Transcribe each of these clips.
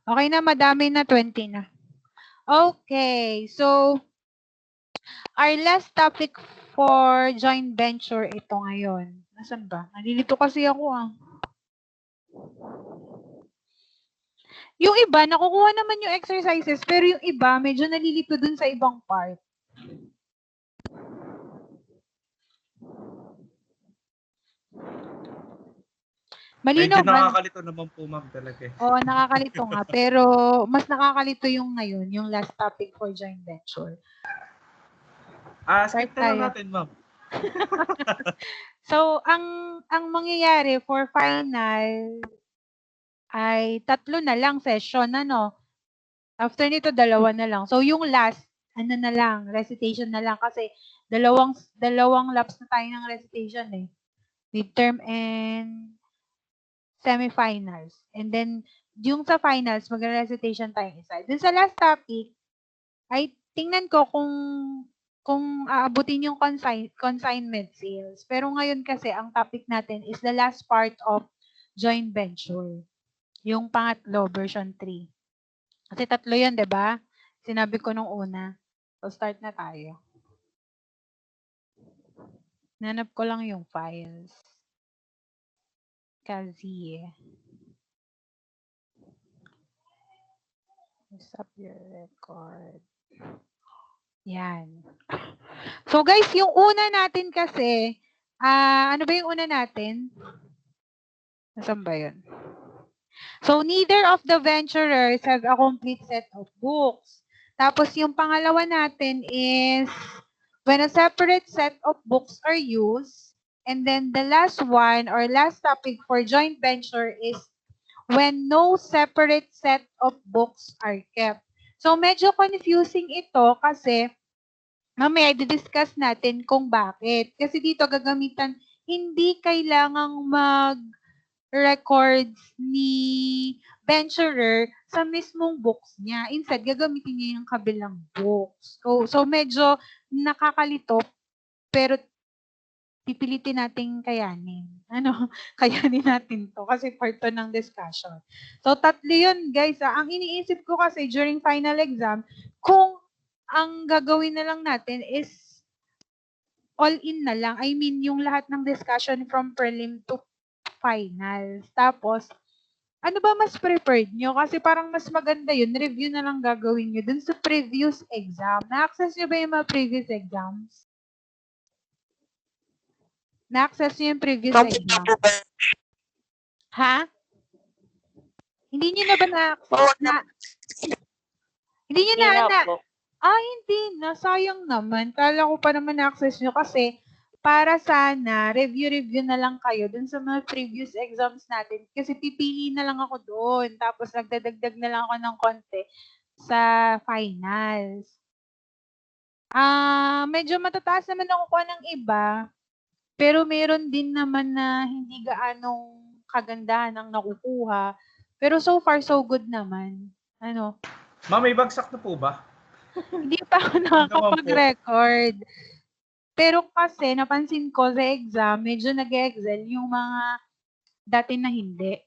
Okay na, madami na, 20 na. Okay, so our last topic for joint venture ito ngayon. Nasaan ba? Nalilito kasi ako Yung iba, nakukuha naman yung exercises, pero yung iba, medyo nalilito dun sa ibang part. Malinaw Medyo nakakalito naman po, ma'am, talaga. Oo, nakakalito nga. Pero mas nakakalito yung ngayon, yung last topic for joint venture. Skip na lang natin, ma'am. So, ang mangyayari for final ay 3 na lang session, ano? After nito, 2 na lang. So, yung last, ano na lang, recitation na lang kasi dalawang laps na tayo ng recitation eh. Midterm and semifinals. And then, yung sa finals, mag-recitation tayo isa. Dun sa last topic, ay tingnan ko kung aabutin yung consignment sales. Pero ngayon kasi, ang topic natin is the last part of joint venture. Yung pangatlo, version 3. Kasi 3 yun, di ba? Sinabi ko nung una. So, start na tayo. Nanap ko lang yung files. Kasi, stop your record. Yan. So, guys, yung una natin kasi, ano ba yung una natin? Nasaan ba yun? So, neither of the venturers have a complete set of books. Tapos, yung pangalawa natin is, when a separate set of books are used, and then the last one or last topic for joint venture is, when no separate set of books are kept. So, medyo confusing ito kasi, mamaya i-discuss natin kung bakit. Kasi dito gagamitan, hindi kailangang mag-records ni venturer sa mismong books niya. Instead, gagamitin niya yung kabilang books. So medyo nakakalito, pero pipilitin natin kayanin. Kayanin natin to kasi part to ng discussion. So 3 yun, guys. Ang iniisip ko kasi during final exam, kung ang gagawin na lang natin is all-in na lang. I mean, yung lahat ng discussion from prelim to finals. Tapos, ano ba mas preferred nyo? Kasi parang mas maganda yun. Review na lang gagawin nyo dun sa previous exam. Na-access nyo ba yung mga previous exams? Na-access nyo yung previous exam? Ha? Hindi nyo na ba hindi nyo hindi na. Sayang naman. Kala ko pa naman na-access nyo kasi para sana, review na lang kayo dun sa mga previous exams natin. Kasi pipili na lang ako doon. Tapos nagdadagdag na lang ako ng konti sa finals. Medyo matataas naman nakukuha ng iba. Pero meron din naman na hindi gaanong kagandahan ang nakukuha. Pero so far, so good naman. Ma'am, may bagsak na po ba? Hindi pa ako nakakapag-record. Pero kasi, napansin ko sa exam, medyo nag-excel yung mga dati na hindi.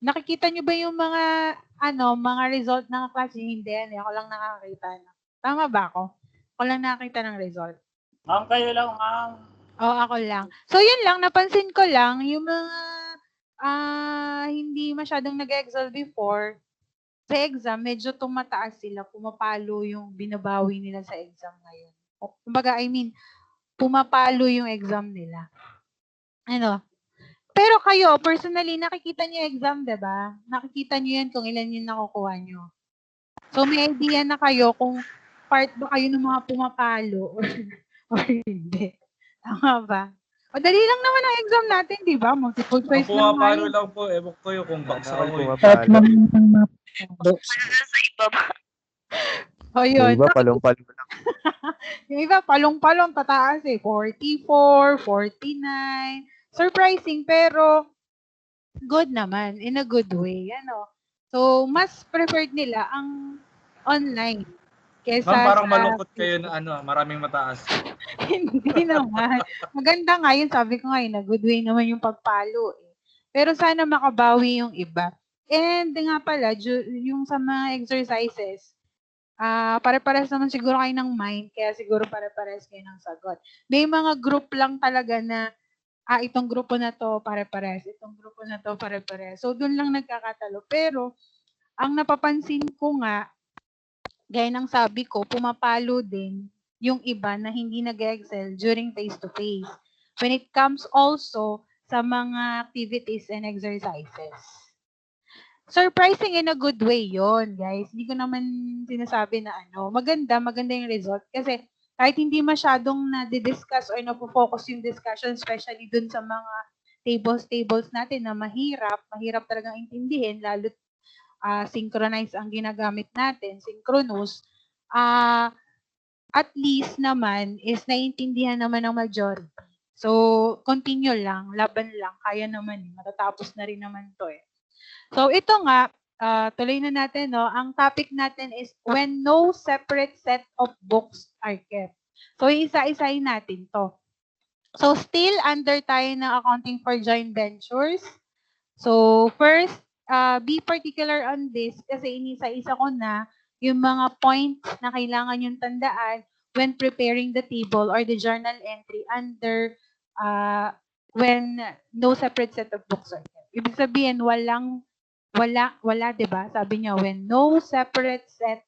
Nakikita nyo ba yung mga result ng klase? Hindi yan. Ako lang nakakita. Tama ba ako? Ako lang nakakita ng result. Ma'am, kayo lang, ma'am. Oo, ako lang. So, yun lang. Napansin ko lang yung mga hindi masyadong nag-excel before. Sa exam, medyo tumataas sila. Pumapalo yung binabawi nila sa exam ngayon. Kumbaga, pumapalo yung exam nila. Pero kayo, personally, nakikita niyo yung exam, diba? Nakikita niyo yan kung ilan yung nakukuha niyo. So, may idea na kayo kung part ba kayo ng mga pumapalo or hindi. Tama ba? O, dali lang naman ang exam natin, di ba? Multiple choice lang. Kung pumapalo lang po, ewan ko yung kung baksak ako. O, yun. Yung iba, palong-palong lang. Yung iba, palong-palong, tataas 44, 49. Surprising, pero good naman, in a good way. So, mas preferred nila ang online. Kesa Ma'am, parang malungkot kayo na maraming mataas. Hindi naman. Maganda nga yun, sabi ko nga, in a good way naman yung pagpalo. Pero sana makabawi yung iba. And nga pala, yung sa mga exercises, pare-pares naman siguro kayo ng mind, kaya siguro pare-pares kayo ng sagot. May mga group lang talaga na, itong grupo na to pare-pares, itong grupo na to pare-pares. So, dun lang nagkakatalo. Pero, ang napapansin ko nga, gaya ng sabi ko, pumapalo din yung iba na hindi nag-excel during face-to-face. When it comes also sa mga activities and exercises. Surprising in a good way yon, guys. Hindi ko naman sinasabi na maganda yung result. Kasi kahit hindi masyadong na-discuss or na-focus yung discussion, especially dun sa mga tables natin na mahirap talagang intindihin, lalo synchronize ang ginagamit natin, synchronous, at least naman is naiintindihan naman ng majority. So, continue lang, laban lang, kaya naman, matatapos na rin naman to eh. So, ito nga, tuloy na natin, no? Ang topic natin is when no separate set of books are kept. So, isa-isahin natin to. So, still under tayo ng accounting for joint ventures. So, first, be particular on this kasi inisa-isa ko na yung mga points na kailangan yung tandaan when preparing the table or the journal entry under when no separate set of books are kept. Ibig sabihin, wala, 'di ba? Sabi niya, when no separate set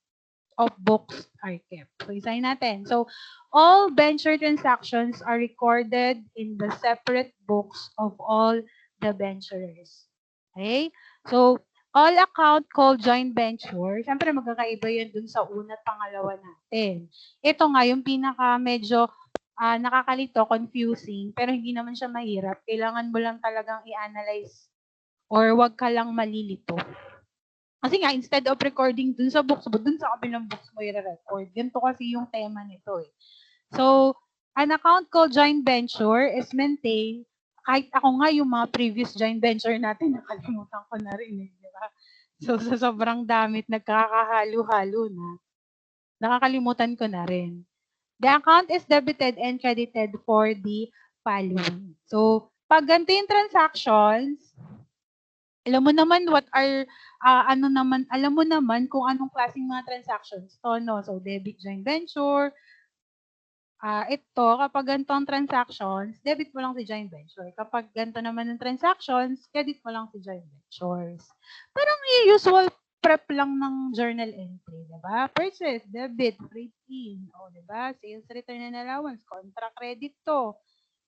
of books are kept. So, isahin natin. So, all venture transactions are recorded in the separate books of all the venturers. Okay? So, all account called joint venture, siyempre magkakaiba yun dun sa una at pangalawa natin. Ito nga, yung pinaka medyo nakakalito, confusing, pero hindi naman siya mahirap. Kailangan mo lang talagang i-analyze or wag ka lang malilito. Kasi nga, instead of recording dun sa books mo, dun sa kabilang books mo i-record. Ganito kasi yung tema nito eh. So, an account called joint venture is maintained, kahit ako nga yung mga previous joint venture natin, nakalimutan ko na rin eh, di ba? So, sa sobrang damit, nagkakahalo-halo na. Nakakalimutan ko na rin. The account is debited and credited for the following. So, pag ganito yung transactions, alam mo naman alam mo naman kung anong klaseng mga transactions to, no? So, debit joint venture, ito, kapag ganito ang transactions, debit mo lang si joint venture. Kapag ganito naman ang transactions, credit mo lang si joint ventures. Parang usual prep lang ng journal entry, di ba? Purchase, debit, freight in, di ba? Sales return and allowance, contra credit to.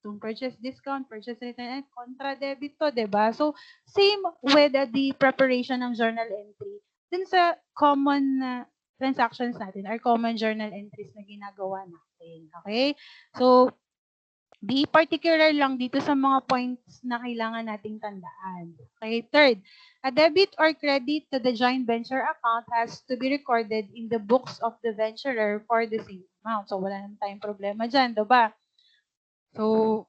Yung purchase discount, purchase return, contra debit to, di ba? So, same with the preparation ng journal entry. Dun sa common transactions natin or common journal entries na ginagawa natin. Okay? So, be particular lang dito sa mga points na kailangan nating tandaan. Okay? Third, a debit or credit to the joint venture account has to be recorded in the books of the venturer for the same amount. So, wala nang tayong problema dyan, diba? So,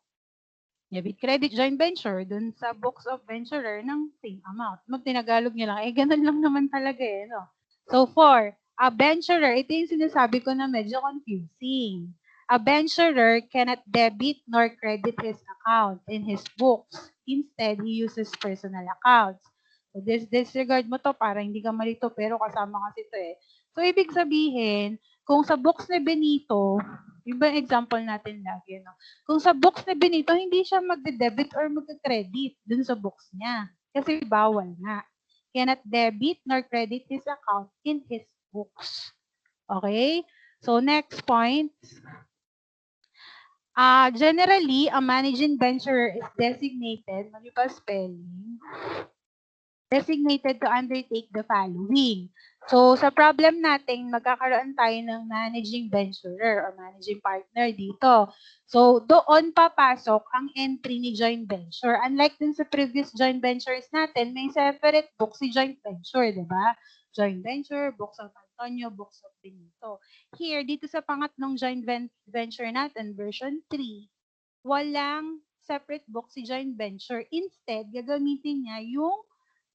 debit credit joint venture dun sa books of venturer ng same amount. Tinagalog niya lang, ganun lang naman talaga eh, no? So, 4, a venturer, ito yung sinasabi ko na medyo confusing. A venturer cannot debit nor credit his account in his books. Instead, he uses personal accounts. So, disregard mo to para hindi ka malito, pero kasama kasi ito eh. So, ibig sabihin, kung sa books ni Benito, yung ba example natin lagi, no? Kung sa books ni Benito, hindi siya magde-debit or magde-credit dun sa books niya. Kasi bawal nga. Cannot debit nor credit his account in his books. Okay? So, next point. Generally, a managing venturer is designated, mali pa spelling, designated to undertake the following. So, sa problem natin, magkakaroon tayo ng managing venturer or managing partner dito. So, doon papasok ang entry ni joint venture. Unlike dun sa previous joint ventures natin, may separate book si joint venture, di ba? Joint venture, books of Antonio, books of Benito. Here, dito sa pangatlong joint venture natin, version 3, walang separate book si joint venture. Instead, gagamitin niya yung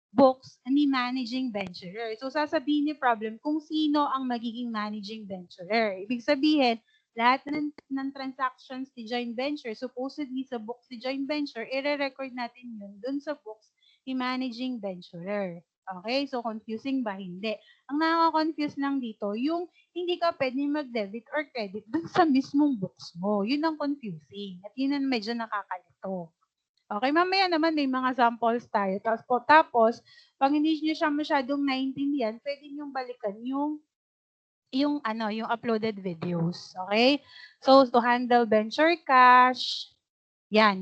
books ni managing venturer. So, sasabihin ni problem kung sino ang magiging managing venturer. Ibig sabihin, lahat ng transactions ni joint venture, supposedly sa books ni joint venture, i-record natin yun dun sa books ni managing venturer. Okay? So, confusing ba? Hindi. Ang nakaka-confuse lang dito, yung hindi ka pwedeng mag-debit or credit dun sa mismong books mo. Yun ang confusing. At yun ang medyo nakakalito. Okay, mamaya naman may mga samples tayo. Tapos pag hindi niyo siya masyadong naintindihan, pwede niyong balikan yung uploaded videos. Okay? So, to handle venture cash, yan.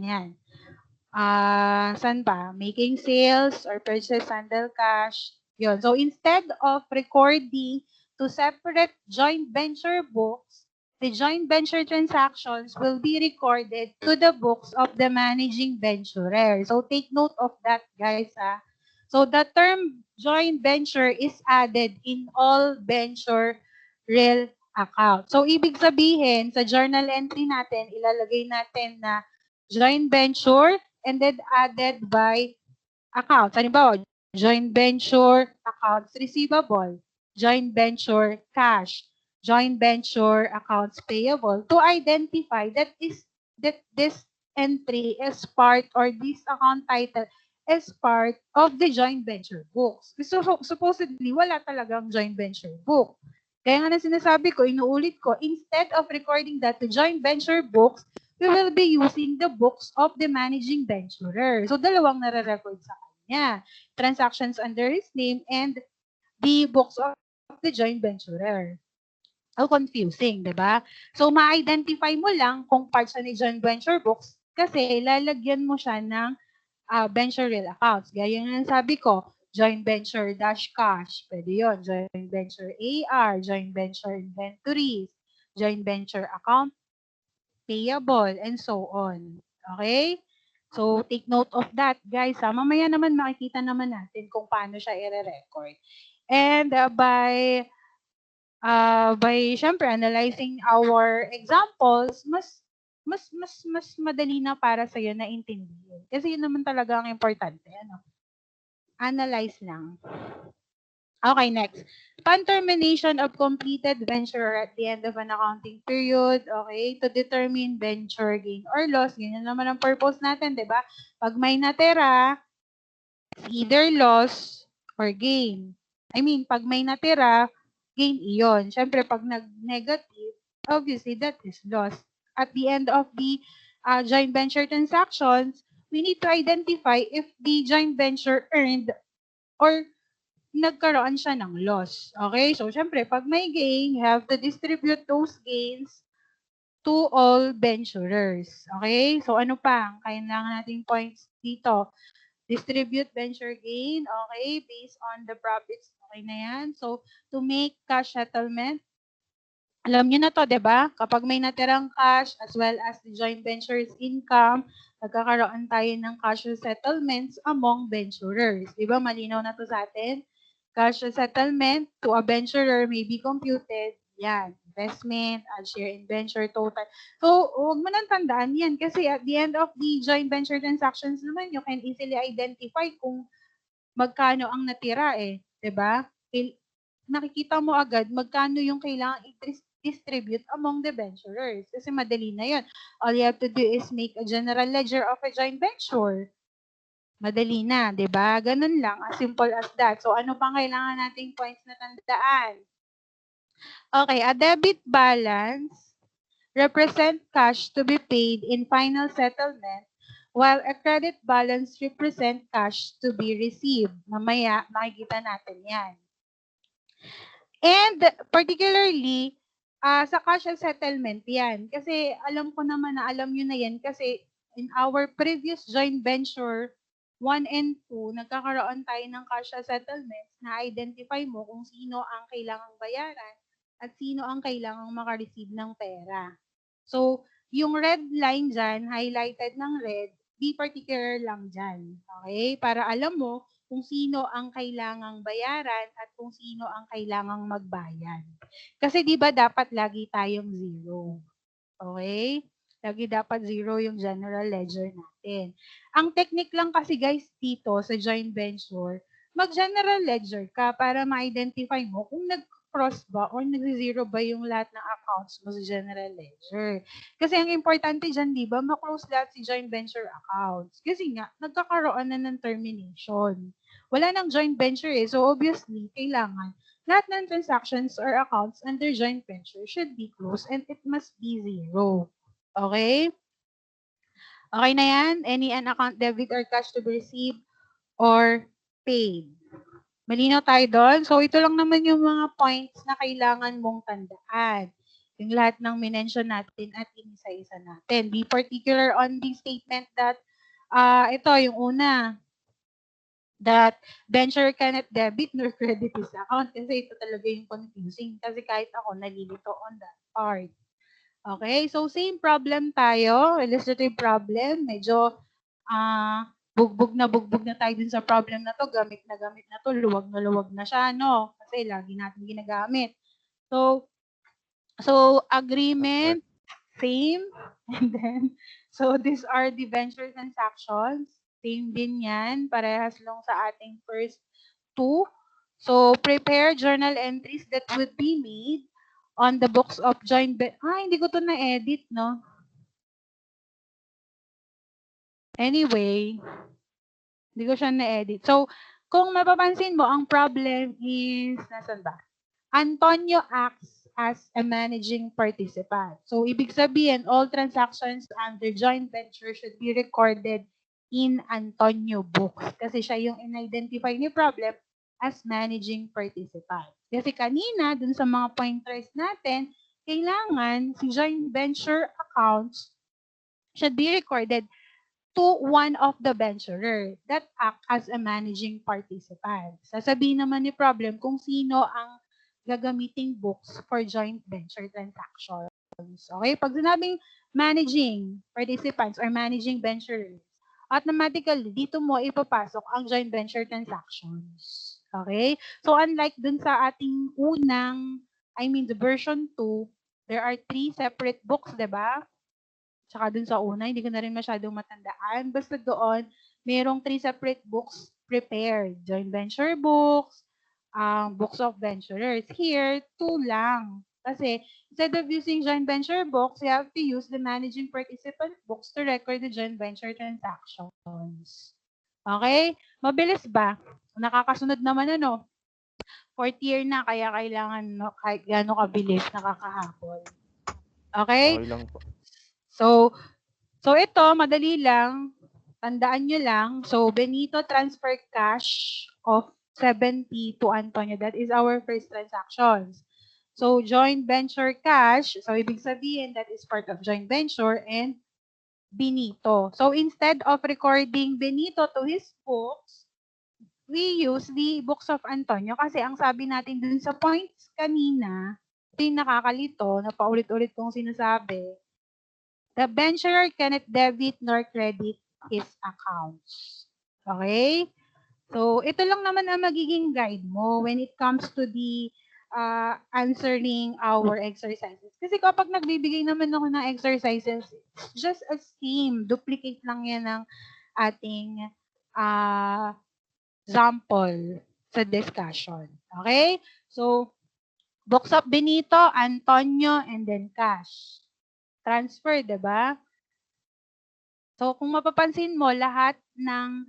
Saan pa? Making sales or purchase handle cash. Yun. So, instead of recording to separate joint venture books, the joint venture transactions will be recorded to the books of the managing venturer. So, take note of that, guys. So, the term joint venture is added in all venture real account. So, ibig sabihin, sa journal entry natin, ilalagay natin na joint venture and then added by accounts. Halimbawa, joint venture accounts receivable, joint venture cash, joint venture accounts payable to identify that this entry is part or this account title is part of the joint venture books. So, supposedly, wala talagang joint venture book. Kaya nga na sinasabi ko, inuulit ko, instead of recording that to joint venture books, we will be using the books of the managing venturer. So, dalawang nare-record sa kanya. Transactions under his name and the books of the joint venturer. Oh, confusing, di ba? So, ma-identify mo lang kung part siya ni joint venture books kasi lalagyan mo siya ng venture real accounts. Gaya nga sabi ko, joint venture dash cash. Pwede yun. Joint venture AR, joint venture inventories, joint venture account payable, and so on. Okay? So, take note of that, guys. Mamaya naman makikita naman natin kung paano siya i-record. And by syempre analyzing our examples, mas madali na para sa iyo na intindihin. Kasi yun naman talaga ang importante, ano? Analyze lang. Okay, next. Upon termination of completed venture at the end of an accounting period, okay, to determine venture gain or loss, yun naman ang purpose natin, di ba? Pag may natira, either loss or gain. I mean, pag may natira, gain iyon. Siyempre, pag nag-negative, obviously, that is loss. At the end of the joint venture transactions, we need to identify if the joint venture earned or nagkaroon siya ng loss. Okay? So, syempre, pag may gain, you have to distribute those gains to all venturers. Okay? So, ano pa ang kailangan nating points dito? Distribute venture gain, okay, based on the profits. Okay na yan. So, to make cash settlement, alam nyo na to, di ba? Kapag may natirang cash as well as the joint venture's income, nagkakaroon tayo ng cash settlements among venturers. Di ba? Malinaw na to sa atin. Cash settlement to a venturer may be computed. Yan. Investment, add share in venture total. So, huwag mo nang tandaan yan kasi at the end of the joint venture transactions naman, you can easily identify kung magkano ang natira eh. Diba? Nakikita mo agad magkano yung kailangan i-distribute among the venturers. Kasi madali na yun. All you have to do is make a general ledger of a joint venture. Madali na, di ba? Ganun lang, as simple as that. So, ano pang kailangan nating points na tandaan? Okay, a debit balance represent cash to be paid in final settlement, while a credit balance represent cash to be received. Mamaya, makikita natin yan. And particularly, sa cash settlement yan. Kasi alam ko naman na alam nyo na yan kasi in our previous joint venture 1 and 2, nagkakaroon tayo ng cash settlements na identify mo kung sino ang kailangang bayaran at sino ang kailangang makareceive ng pera. So, yung red line dyan, highlighted ng red, be particular lang dyan. Okay? Para alam mo kung sino ang kailangang bayaran at kung sino ang kailangang magbayad. Kasi di ba dapat lagi tayong zero? Okay? Lagi dapat zero yung general ledger natin. Ang technique lang kasi guys dito sa joint venture, mag-general ledger ka para ma-identify mo kung nag-cross ba or nag-zero ba yung lahat ng accounts mo sa general ledger. Kasi ang importante dyan, di ba, ma-close lahat si joint venture accounts. Kasi nga, nagkakaroon na ng termination. Wala nang joint venture eh. So obviously, kailangan lahat ng transactions or accounts under joint venture should be closed and it must be zero. Okay? Okay na yan? Any account debit or cash to be received or paid. Malinaw tayo doon? So, ito lang naman yung mga points na kailangan mong tandaan. Yung lahat ng minention natin at inisa-isa natin. Be particular on the statement that, ito, yung una, that venture cannot debit nor credit his account. Kasi ito talaga yung confusing. Kasi kahit ako, nalilito on that part. Okay? So, same problem tayo. Illustrative problem. Medyo, bugbog na tayo dun sa problem na to, gamit na to, luwag na siya, no? Kasi lagi natin ginagamit. So agreement, same. And then, so these are the venture transactions. Same din yan, parehas lang sa ating first two. So, prepare journal entries that would be made on the books of joint hindi ko to na-edit, no? Anyway, hindi ko siya na-edit. So, kung mapapansin mo, ang problem is, nasan ba? Antonio acts as a managing participant. So, ibig sabihin, all transactions under joint venture should be recorded in Antonio books. Kasi siya yung in-identify ni problem as managing participant. Kasi kanina, dun sa mga pointers natin, kailangan si joint venture accounts should be recorded to one of the venturer that act as a managing participant. Sasabihin naman ni problem kung sino ang gagamiting books for joint venture transactions. Okay? Pag sinabing managing participants or managing venturers, automatically, dito mo ipapasok ang joint venture transactions. Okay? So, unlike dun sa ating the version 2, there are 3 separate books, diba? Tsaka dun sa una, hindi ko na rin masyadong matandaan. Basta doon, merong 3 separate books prepared. Joint venture books, books of venturers. Here, 2 lang. Kasi instead of using joint venture books, you have to use the managing participant books to record the joint venture transactions. Okay? Mabilis ba? Nakakasunod naman ano? 4th year na, kaya kailangan kahit gaano kabilis nakakahabol. Okay? Okay lang po. So ito, madali lang. Tandaan nyo lang. So, Benito transfer cash of 70 to Antonio. That is our first transactions. So, joint venture cash. So, ibig sabihin, that is part of joint venture and Benito. So, instead of recording Benito to his books, we use the books of Antonio kasi ang sabi natin dun sa points kanina, ito yung nakakalito, na paulit-ulit kong sinasabi, the venturer cannot debit nor credit his accounts. Okay? So, ito lang naman ang magiging guide mo when it comes to the answering our exercises. Kasi kapag nagbibigay naman ako ng exercises, just a same, duplicate lang yan ng ating example sa discussion. Okay? So, books of Benito, Antonio, and then cash. Transfer, diba? So, kung mapapansin mo, lahat ng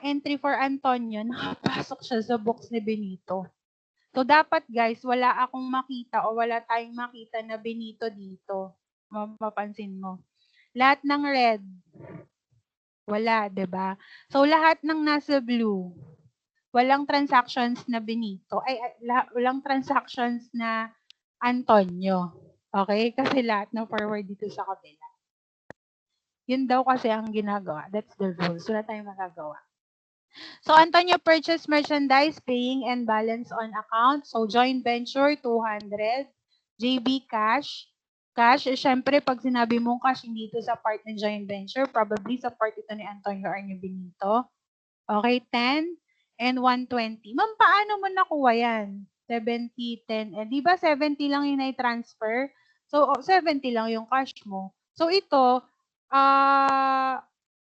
entry for Antonio, nakapasok siya sa box ni Benito. So, dapat guys, wala akong makita o wala tayong makita na Benito dito. Mapapansin mo. Lahat ng red, wala, diba? So, lahat ng nasa blue, walang transactions na Benito. Walang transactions na Antonio. Okay? Kasi lahat na forward dito sa kabila. Yun daw kasi ang ginagawa. That's the rules. Wala tayong magagawa. So, Antonio purchased merchandise, paying and balance on account. So, joint venture, 200. JB cash. Cash, syempre, pag sinabi mong cash, hindi ito sa part ng joint venture. Probably sa part ito ni Antonio or ni Benito. Okay, 10 and 120. Ma'am, paano mo nakuha yan? 70, 10. Di ba 70 lang yung na-transfer? So, 70 lang yung cash mo. So, ito,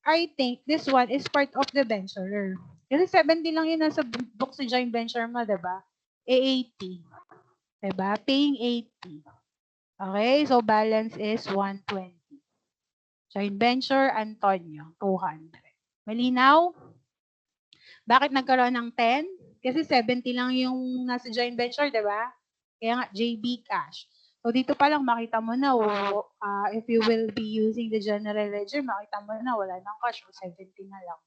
I think this one is part of the venturer. Kasi 70 lang yun nasa book sa joint venture mo, diba? 80. Diba? Paying 80. Okay? So, balance is 120. Joint venture, Antonio, 200. Malinaw? Bakit nagkaroon ng 10? Kasi 70 lang yung nasa joint venture, di ba? Kaya nga, JB Cash. So, dito pa lang makita mo na, if you will be using the general ledger, makita mo na wala nang cash, 70 na lang.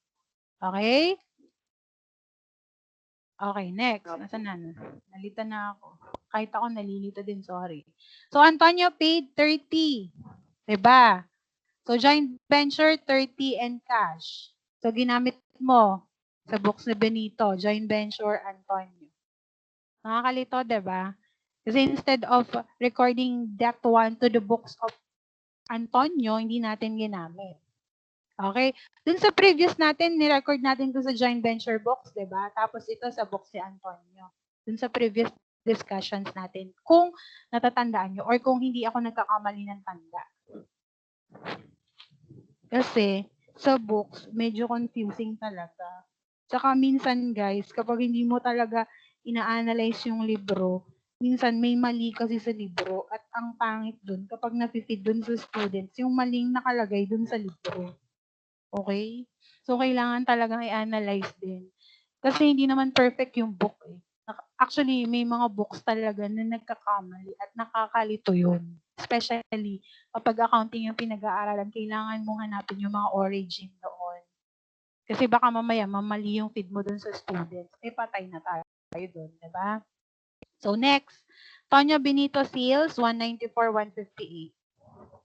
Okay? Okay, next. Nasaan na? Nalita na ako. Kahit ako nalilito din, sorry. So, Antonio paid 30. Diba? So, joint venture, 30 and cash. So, ginamit mo sa books ni Benito, joint venture, Antonio. Nakakalito, diba? Kasi instead of recording that one to the books of Antonio, hindi natin ginamit. Okay? Dun sa previous natin, ni-record natin to sa joint venture books, diba? Tapos ito sa books ni Antonio. Dun sa previous discussions natin. Kung natatandaan nyo or kung hindi ako nagkakamali ng tanda. Kasi sa books, medyo confusing talaga. Tsaka minsan guys, kapag hindi mo talaga ina-analyze yung libro, minsan may mali kasi sa libro at ang pangit dun kapag napipid dun sa students, yung maling nakalagay dun sa libro. Okay? So, kailangan talagang i-analyze din. Kasi hindi naman perfect yung book eh. Actually, may mga books talaga na nagkakamali at nakakalito yun. Especially, kapag accounting yung pinag-aaralan, kailangan mong hanapin yung mga origin doon. Kasi baka mamaya, mamali yung feed mo dun sa students. Eh, patay na tayo dun, di ba? So, next. Tonyo Benito Sales, 194, 158.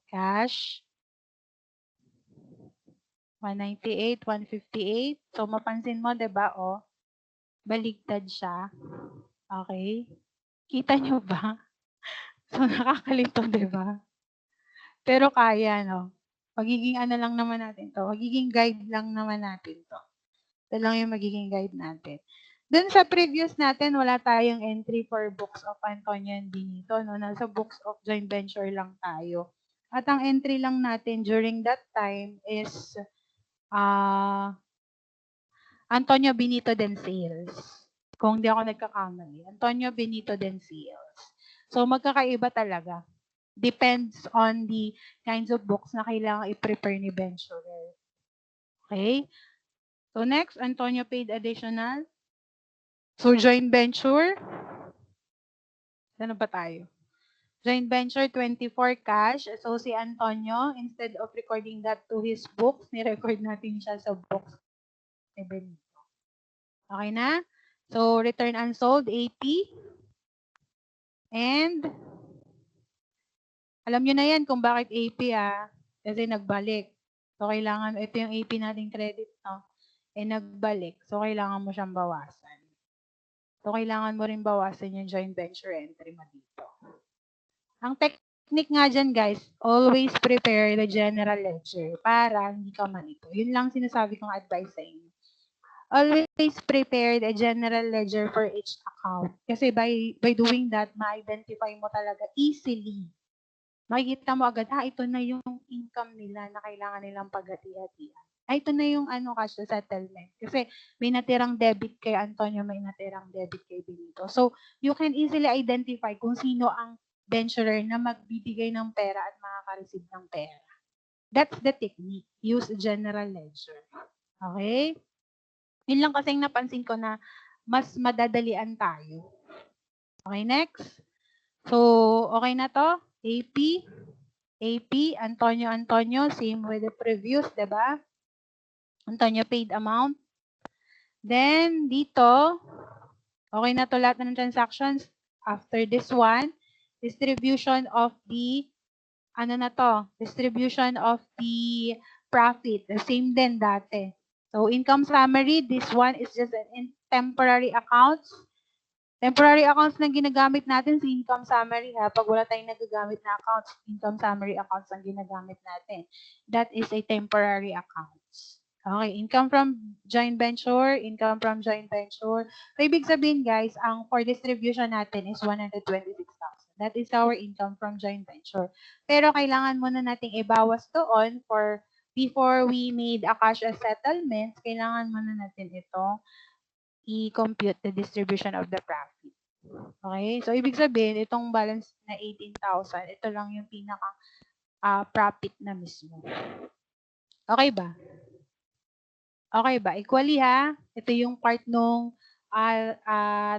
Cash. 198, 158. So, mapansin mo, di ba, oh, baligtad siya. Okay? Kita nyo ba? So, nakakalito, di ba? Pero kaya, no? Magiging ano lang naman natin to. Magiging guide lang naman natin to. Ito lang yung magiging guide natin. Dun sa previous natin, wala tayong entry for books of Antonio and Benito. No? Nasa books of joint venture lang tayo. At ang entry lang natin during that time is Antonio Benito then Sales. Kung di ako nagkakamali. Antonio Benito then Sales. So, magkakaiba talaga. Depends on the kinds of books na kailangan i-prepare ni venturer. Okay? So, next, Antonio paid additional. So, joint venture. Ano ba tayo? Joint venture, 24 cash. So, si Antonio, instead of recording that to his books, ni-record natin siya sa books ni Benito. Okay na? So, return unsold, 80. And, alam nyo na yan kung bakit AP kasi nagbalik. So, kailangan, ito yung AP nating credit, no? Nagbalik. So, kailangan mo siyang bawasan. So, kailangan mo rin bawasan yung joint venture entry mo dito. Ang technique nga dyan, guys, always prepare the general ledger para hindi ka manito. Yun lang sinasabi kong advice sa inyo. Always prepare the general ledger for each account. Kasi by doing that, ma-identify mo talaga easily. Makikita mo agad, ito na yung income nila na kailangan nilang paghati-hatian. Ito na yung cash settlement. Kasi may natirang debit kay Antonio, may natirang debit kay Benito. So, you can easily identify kung sino ang venturer na magbibigay ng pera at makaka-receive ng pera. That's the technique. Use general ledger. Okay? Yun lang kasing napansin ko na mas madadalian tayo. Okay, next. So, okay na to? AP, Antonio, same with the previous, diba? Antonio paid amount. Then, dito, okay na to lahat ng transactions. After this one, distribution of the, distribution of the profit. The same din dati. So, income summary, this one is just an temporary accounts. Temporary accounts na ginagamit natin sa income summary Pag wala tayong nagagamit na accounts, income summary accounts ang ginagamit natin. That is a temporary accounts. Okay, income from joint venture, income from joint venture. So, ibig sabihin guys, ang for distribution natin is 126,000. That is our income from joint venture. Pero kailangan muna nating ibawas doon before we made a cash as settlement, kailangan muna natin itong i-compute the distribution of the profit. Okay? So, ibig sabihin, itong balance na 18,000, ito lang yung pinaka profit na mismo. Okay ba? Okay ba? Equally ha? Ito yung part nung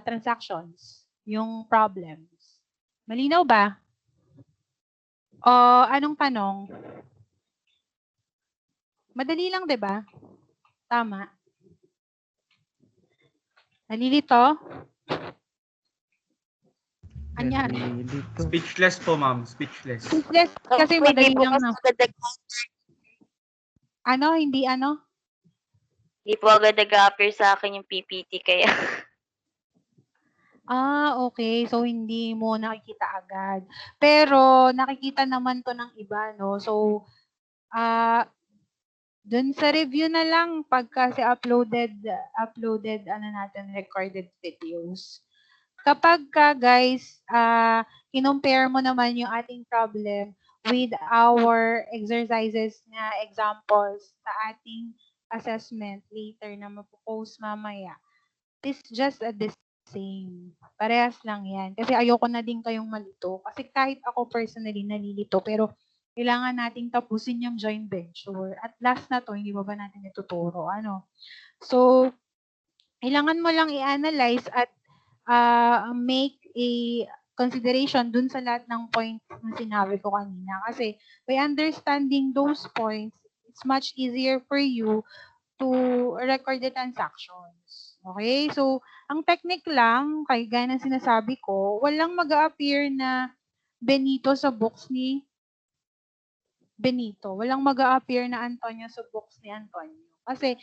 transactions, yung problems. Malinaw ba? O anong tanong? Madali lang, 'di ba? Tama. Nalilito? Anyan. Speechless po, ma'am. Speechless. Speechless kasi madali lang na. Ano? Hindi ano? Hindi po agad nag-a-appear sa akin yung PPT kaya. Okay. So, hindi mo nakikita agad. Pero, nakikita naman to ng iba, no? So, dun sa review na lang, pagka uploaded, recorded videos. Kapag guys, kinompare mo naman yung ating problem with our exercises na examples sa ating assessment later na mapopost mamaya, it's just the same. Parehas lang yan. Kasi ayoko na din kayong malito. Kasi kahit ako personally nalilito, pero kailangan nating tapusin yung joint venture. At last na to, hindi ba natin ituturo? So, kailangan mo lang i-analyze at make a consideration dun sa lahat ng points na sinabi ko kanina. Kasi by understanding those points, it's much easier for you to record the transactions. Okay? So, ang technique lang, kaya gaya ng sinasabi ko, walang mag-a-appear na Benito sa books ni Benito. Walang mag-a-appear na Antonio sa books ni Antonio. Kasi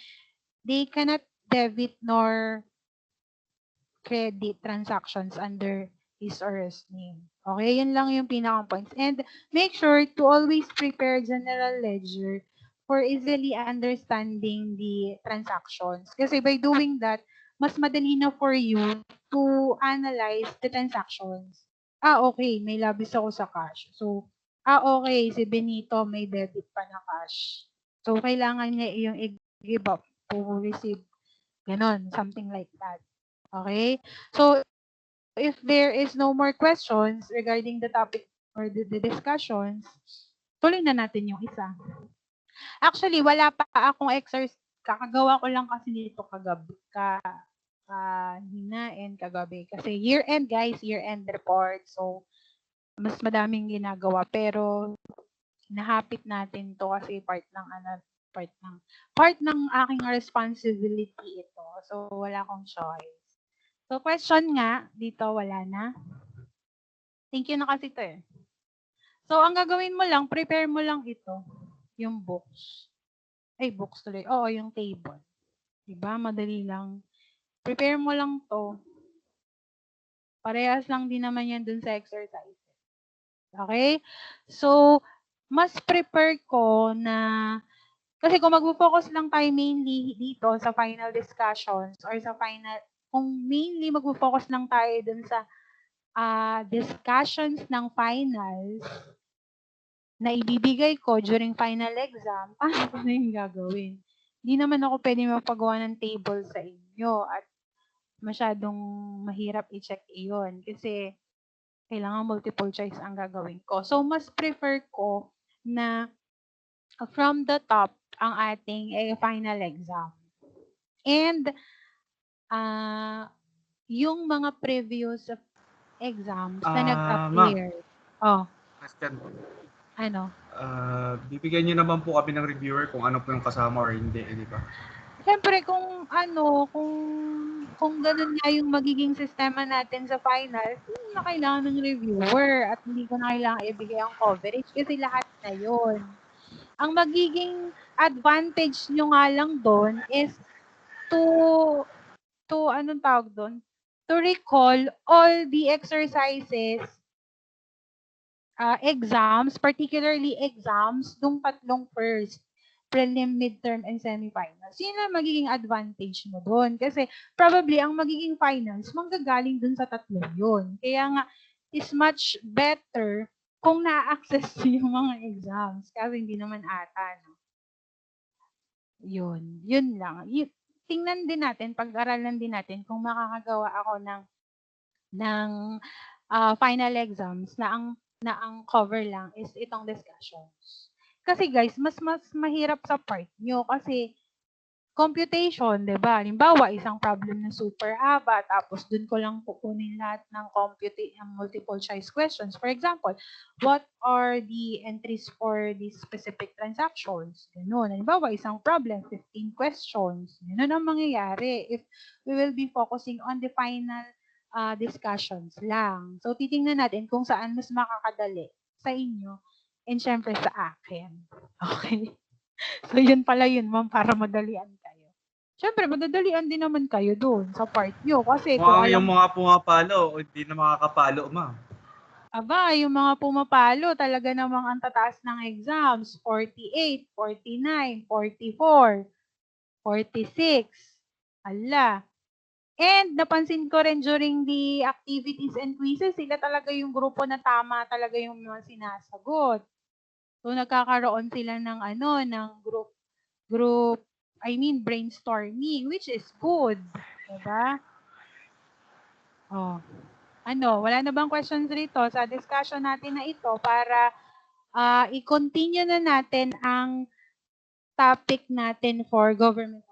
they cannot debit nor credit transactions under his or her name. Okay, yun lang yung pinaka-points. And make sure to always prepare general ledger for easily understanding the transactions. Kasi by doing that, mas madali na for you to analyze the transactions. Okay, may labis ako sa cash. So, okay, si Benito may debit pa na cash. So, kailangan niya yung i-give up to receive. Ganon, something like that. Okay? So, if there is no more questions regarding the topic or the discussions, tuloy na natin yung isa. Actually, wala pa akong exercise. Kakagawa ko lang kasi nito kagabi. Kanina and kagabi. Kasi year-end, guys. Year-end report. So, mas madaming ginagawa. Pero, nahapit natin to kasi part ng aking responsibility ito. So, wala akong choice. So, question nga, dito wala na. Thank you na kasi ito eh. So, ang gagawin mo lang, prepare mo lang ito, yung books. Books tuloy. Oo, yung table. Diba? Madali lang. Prepare mo lang to. Parehas lang din naman yan dun sa exercise. Okay? So, mas prepare ko na, kasi kung mag-focus lang tayo mainly dito sa final discussions or sa final, kung mainly mag-focus lang tayo dun sa discussions ng finals na ibibigay ko during final exam, paano ko na yung gagawin? Hindi naman ako pwede mapagawa ng table sa inyo at masyadong mahirap i-check iyon kasi kailangan multiple choice ang gagawin ko. So, mas prefer ko na from the top ang ating final exam. And yung mga previous exams na nag-appear. Question po. Ano? Bibigyan niyo naman po kami ng reviewer kung ano po yung kasama or hindi, di ba? Siyempre kung ganun nga yung magiging sistema natin sa final, hindi na kailangan ng reviewer at hindi ko na kailangan ibigay ang coverage kasi lahat na yun. Ang magiging advantage nyo nga lang doon is to anong tawag doon? To recall all the exercises, exams, particularly exams, dung tatlong first, prelim, midterm, and semifinals. Yun ang magiging advantage mo doon. Kasi probably ang magiging finals, manggagaling doon sa tatlong yun. Kaya nga, is much better kung na-access yung mga exams. Kasi hindi naman ata, no? Yun lang. Tingnan din natin, pag-aralan din natin kung makakagawa ako ng final exams na ang cover lang is itong discussions. Kasi guys, mas mahirap sa part nyo kasi computation, 'di ba? Halimbawa, isang problem na super haba, tapos dun ko lang kukunin lahat ng multiple choice questions. For example, what are the entries for these specific transactions? Ganun. Halimbawa, isang problem, 15 questions. Ganun ang mangyayari if we will be focusing on the final discussions lang. So, titingnan natin kung saan mas makakadali sa inyo and syempre sa akin. Okay? So, yun pala yun, ma'am, para madalian kayo. Siyempre, madadalian din naman kayo doon sa part nyo. Kasi kung Mukhang yung alam, mga pumapalo, hindi na makakapalo, ma'am. aba, yung mga pumapalo, talaga namang ang tataas ng exams, 48, 49, 44, 46. Ala. And napansin ko rin during the activities and quizzes, sila talaga yung grupo na tama talaga yung mga sinasagot. So, nagkakaroon sila ng ng brainstorming, which is good. Diba? Oh. Wala na bang questions rito sa discussion natin na ito para i-continue na natin ang topic natin for government.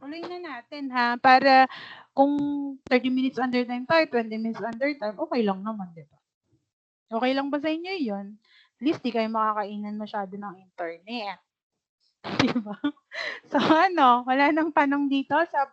Tuloy na natin ha, para kung 30 minutes under time tayo, 20 minutes under time, okay lang naman, diba? Okay lang ba sa inyo yun? At least di kayo makakainan masyado ng internet. Diba? So wala nang tanong dito sa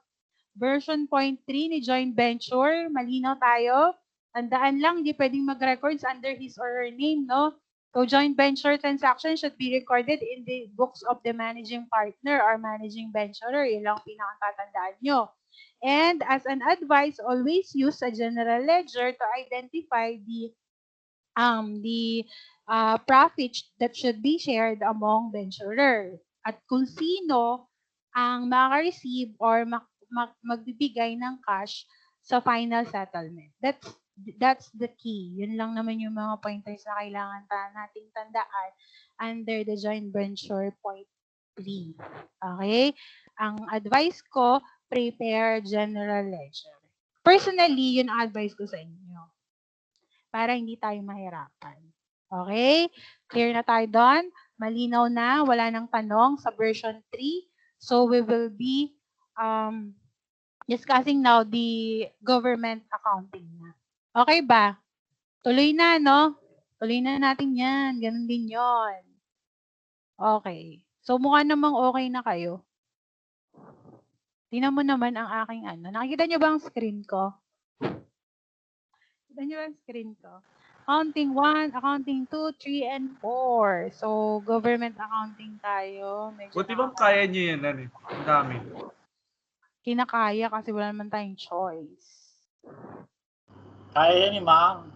version 0.3 ni joint venture. Malinaw tayo. Tandaan lang, di pwedeng mag-records under his or her name, no? So joint venture transaction should be recorded in the books of the managing partner or managing venturer. Yun lang pinakatatandaan nyo. And as an advice, always use a general ledger to identify the profit that should be shared among venturer. At kung sino ang maka-receive or magbibigay ng cash sa final settlement. That's the key. Yun lang naman yung mga pointers na kailangan nating tandaan under the joint venture point 3. Okay? Ang advice ko, prepare general ledger. Personally, yun ang advice ko sa inyo para hindi tayo mahirapan. Okay? Clear na tayo doon? Malinaw na? Wala nang tanong sa version 3. So, we will be discussing now the government accounting na. Okay ba? Tuloy na, no? Tuloy na natin yan. Ganun din yon. Okay. So, mukha namang okay na kayo. Tingnan mo naman ang aking Nakikita nyo ba ang screen ko? Kita nyo ang screen ko? Accounting 1, accounting 2, 3, and 4. So, government accounting tayo. Buti bang kaya nyo yan, Ang dami. Kinakaya kasi wala naman tayong choice. Kaya ni ma'am.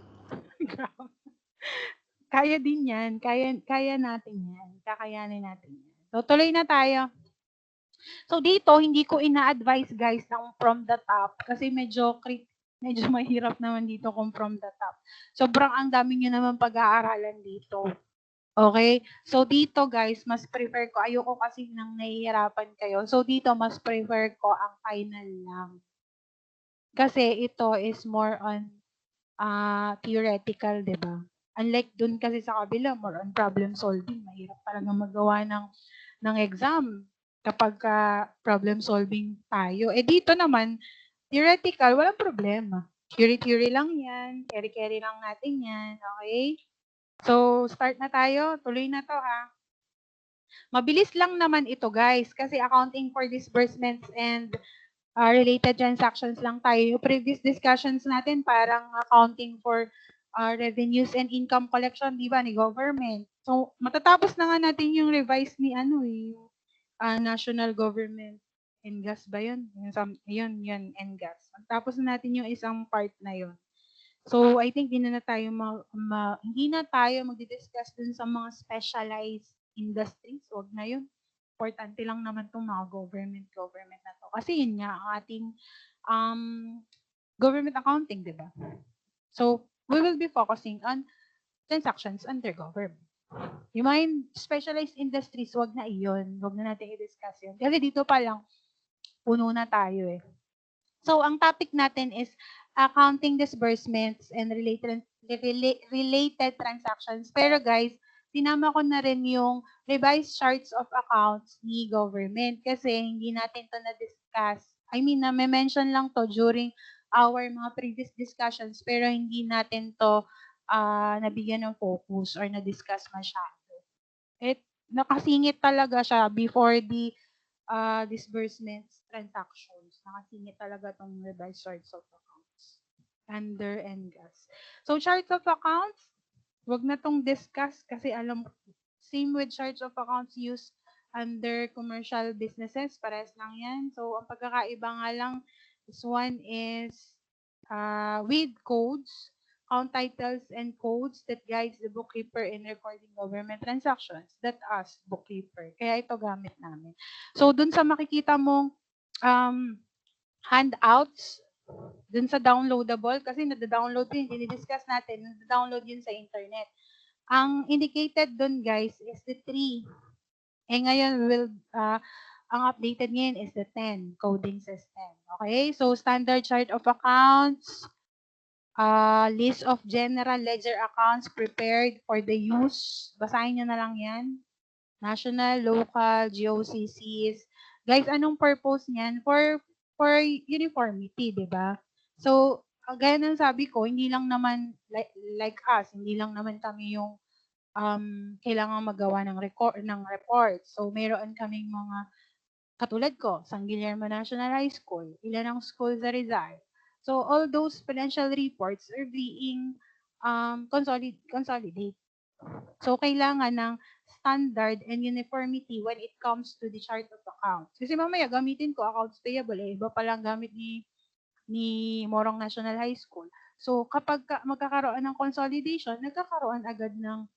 Kaya din yan. Kaya natin yan. Kakayanin natin yan. So, tuloy na tayo. So, dito, hindi ko ina-advise guys ng from the top kasi medyo mahirap naman dito kung from the top. Sobrang ang dami nyo naman pag-aaralan dito. Okay? So, dito guys, mas prefer ko, ayoko kasi nang nahihirapan kayo. So, dito, mas prefer ko ang final lang. Kasi ito is more on theoretical, di ba? Unlike dun kasi sa kabila, more on problem solving. Mahirap talaga magawa ng exam kapag problem solving tayo. Dito naman, theoretical, walang problema. Theory lang yan. Carry lang natin yan. Okay? So, start na tayo. Tuloy na to, ha? Mabilis lang naman ito, guys. Kasi accounting for disbursements and related transactions lang tayo. Yung previous discussions natin, parang accounting for revenues and income collection, di ba, ni government. So, matatapos na nga natin yung revise ni national government. NGAS ba yun? Yun, NGAS. Tapos na natin yung isang part na yun. So, I think hindi na tayo magdi-discuss dun sa mga specialized industries. Huwag na yun. Importante lang naman itong mga government na to. Kasi yun nga, ang ating government accounting, di ba? So, we will be focusing on transactions under government. Yung mga specialized industries, wag na iyon. Wag na natin i-discuss yun. Kasi dito pa lang, puno na tayo eh. So, ang topic natin is accounting disbursements and related transactions. Pero guys, sinama ko na rin yung revised charts of accounts ni government kasi hindi natin to na-discuss. I mean, na-mention lang to during our mga previous discussions pero hindi natin to nabigyan ng focus or na-discuss masyado. Nakasingit talaga siya before the disbursements transactions. Nakasingit talaga tong revised charts of accounts under NGAS. So charts of accounts, wag na tong discuss kasi same with charts of accounts used under commercial businesses, parehas lang yan. So ang pagkakaiba nga lang, this one is with codes, account titles and codes that guides the bookkeeper in recording government transactions. That us, bookkeeper. Kaya ito gamit namin. So dun sa makikita mong handouts, dun sa downloadable, kasi nada-download yun, dinidiscuss natin, nada-download yun sa internet. Ang indicated dun, guys, is the 3. Ngayon, ang updated ngayon is the 10, coding system. Okay? So, standard chart of accounts, list of general ledger accounts prepared for the use. Basahin nyo na lang yan. National, local, GOCCs. Guys, anong purpose niyan? For uniformity, di ba? So, gaya ng sabi ko, hindi lang naman like us, hindi lang naman kami yung kailangan magawa ng report. So, meron kaming mga katulad ko, San Guillermo National High School, ilan ang school sa Rizal. So, all those financial reports are being consolidate. So, kailangan ng standard and uniformity when it comes to the chart of accounts. Kasi mamaya gamitin ko accounts payable, iba pa lang gamit ni Morong National High School. So, kapag magkakaroon ng consolidation, nagkakaroon agad ng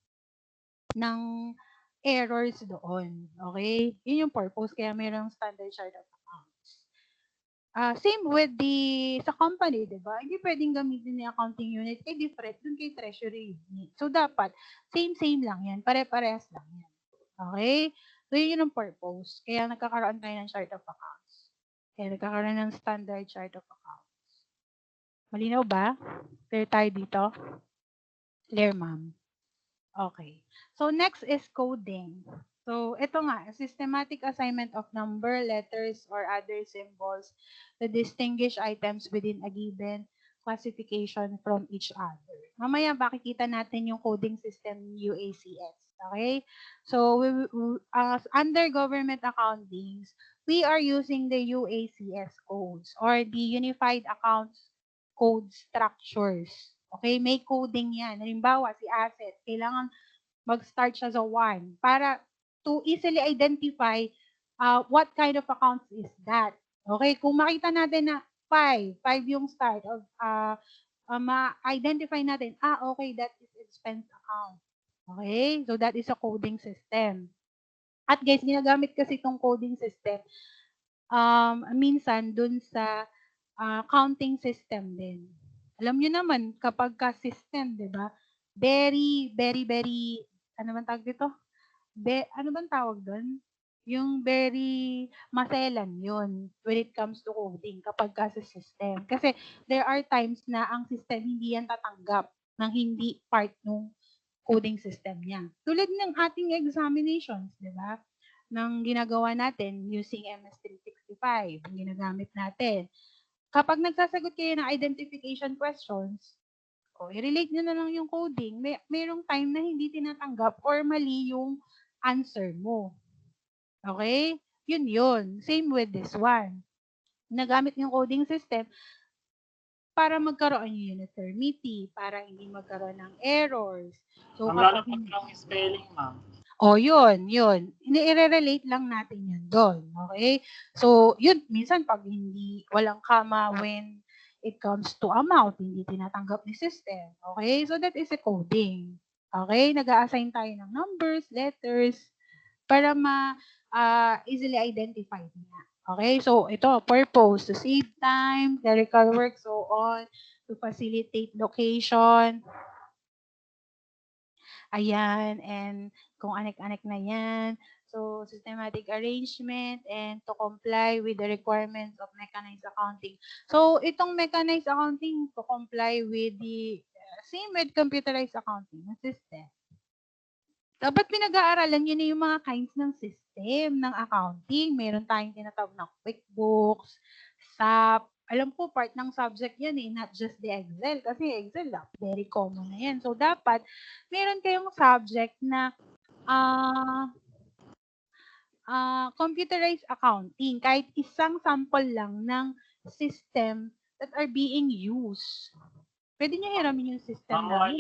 errors doon. Okay? Yun yung purpose, kaya mayroong standard chart of accounts. Same with sa company, di ba? Hindi pwedeng gamitin ni accounting unit kay different dun kay treasury unit. So, dapat, same lang yan. Pare-parehas lang yan. Okay? So, yun yung purpose. Kaya nagkakaroon tayo ng chart of accounts. Kaya nagkakaroon ng standard chart of accounts. Malinaw ba? Clear tayo dito? Clear, ma'am. Okay. So, next is coding. So, ito nga, systematic assignment of number, letters, or other symbols to distinguish items within a given classification from each other. Mamaya, makikita natin yung coding system UACS. Okay? So, under government accountings, we are using the UACS codes or the Unified Accounts Code Structures. Okay? May coding yan. Halimbawa, si asset, kailangan mag-start siya sa 1 para to easily identify what kind of accounts is that. Okay? Kung makita natin na 5 yung start of ma-identify natin, okay, that is expense account. Okay? So, that is a coding system. At guys, ginagamit kasi itong coding system minsan dun sa counting system din. Alam nyo naman, kapag ka-system, di ba? Very, ano bang tawag dito? Ano bang tawag doon? Yung very maselan yun when it comes to coding kapag kasi system. Kasi there are times na ang system hindi yan tatanggap ng hindi part ng coding system niya. Tulad ng ating examinations, di ba? Nang ginagawa natin using MS-365, ang ginagamit natin. Kapag nagsasagot kayo ng identification questions, i-relate nyo na lang yung coding. Mayroong time na hindi tinatanggap or mali yung answer mo. Okay? Yun. Same with this one. Nagamit yung coding system para magkaroon yung uniformity, para hindi magkaroon ng errors. So, Lalo pag yung spelling, ma'am. yun. I-relate lang natin yun doon. Okay? So, yun, minsan pag walang comma when it comes to amount, hindi tinatanggap ni system. Okay? So, that is a coding. Okay? Nag-a-assign tayo ng numbers, letters, para easily identified niya. Okay? So, ito, purpose, to save time, clerical work, so on, to facilitate location. Ayan, and kung anek-anek na yan. So, systematic arrangement and to comply with the requirements of mechanized accounting. So, itong mechanized accounting to comply with the same with computerized accounting system. Dapat pinag-aaralan yun yung mga kinds ng system ng accounting. Meron tayong tinatawag na QuickBooks, SAP. Alam ko, part ng subject yan eh, not just the Excel. Kasi Excel, very common na yan. So, dapat meron kayong subject na computerized accounting. Kahit isang sample lang ng system that are being used. Pwede nyo hiramin yung system namin.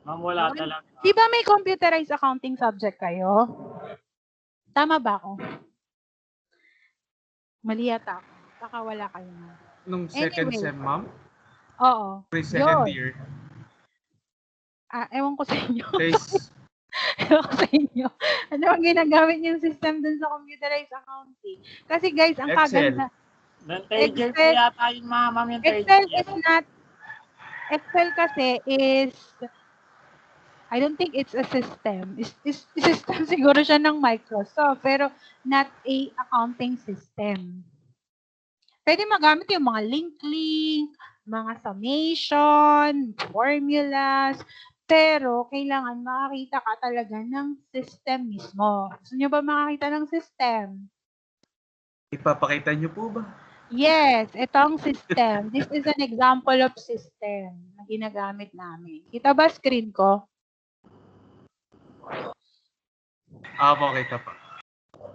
Wala talaga. Di ba may computerized accounting subject kayo? Tama ba ako? Mali yata ako. Baka wala kayo na. Nung second Anyway. sem, ma'am? Oo. Second year. Ewan ko sa inyo. Case, Ewan ko sa inyo. Ano ang ginagamit yung system dun sa computerized accounting? Kasi guys, ang Excel. kaganda. Third year po Excel- yata yun, ma'am, yung third Excel year. is not, Excel kasi is, I don't think it's a system. System siguro siya ng Microsoft, pero not a accounting system. Pwede magamit yung mga link, mga summation, formulas, pero kailangan makakita ka talaga ng system mismo. Gusto nyo ba makakita ng system? ipapakita niyo po ba? Yes, ito ang system. This is an example of system na ginagamit namin. Kita ba screen ko? Pakita pa.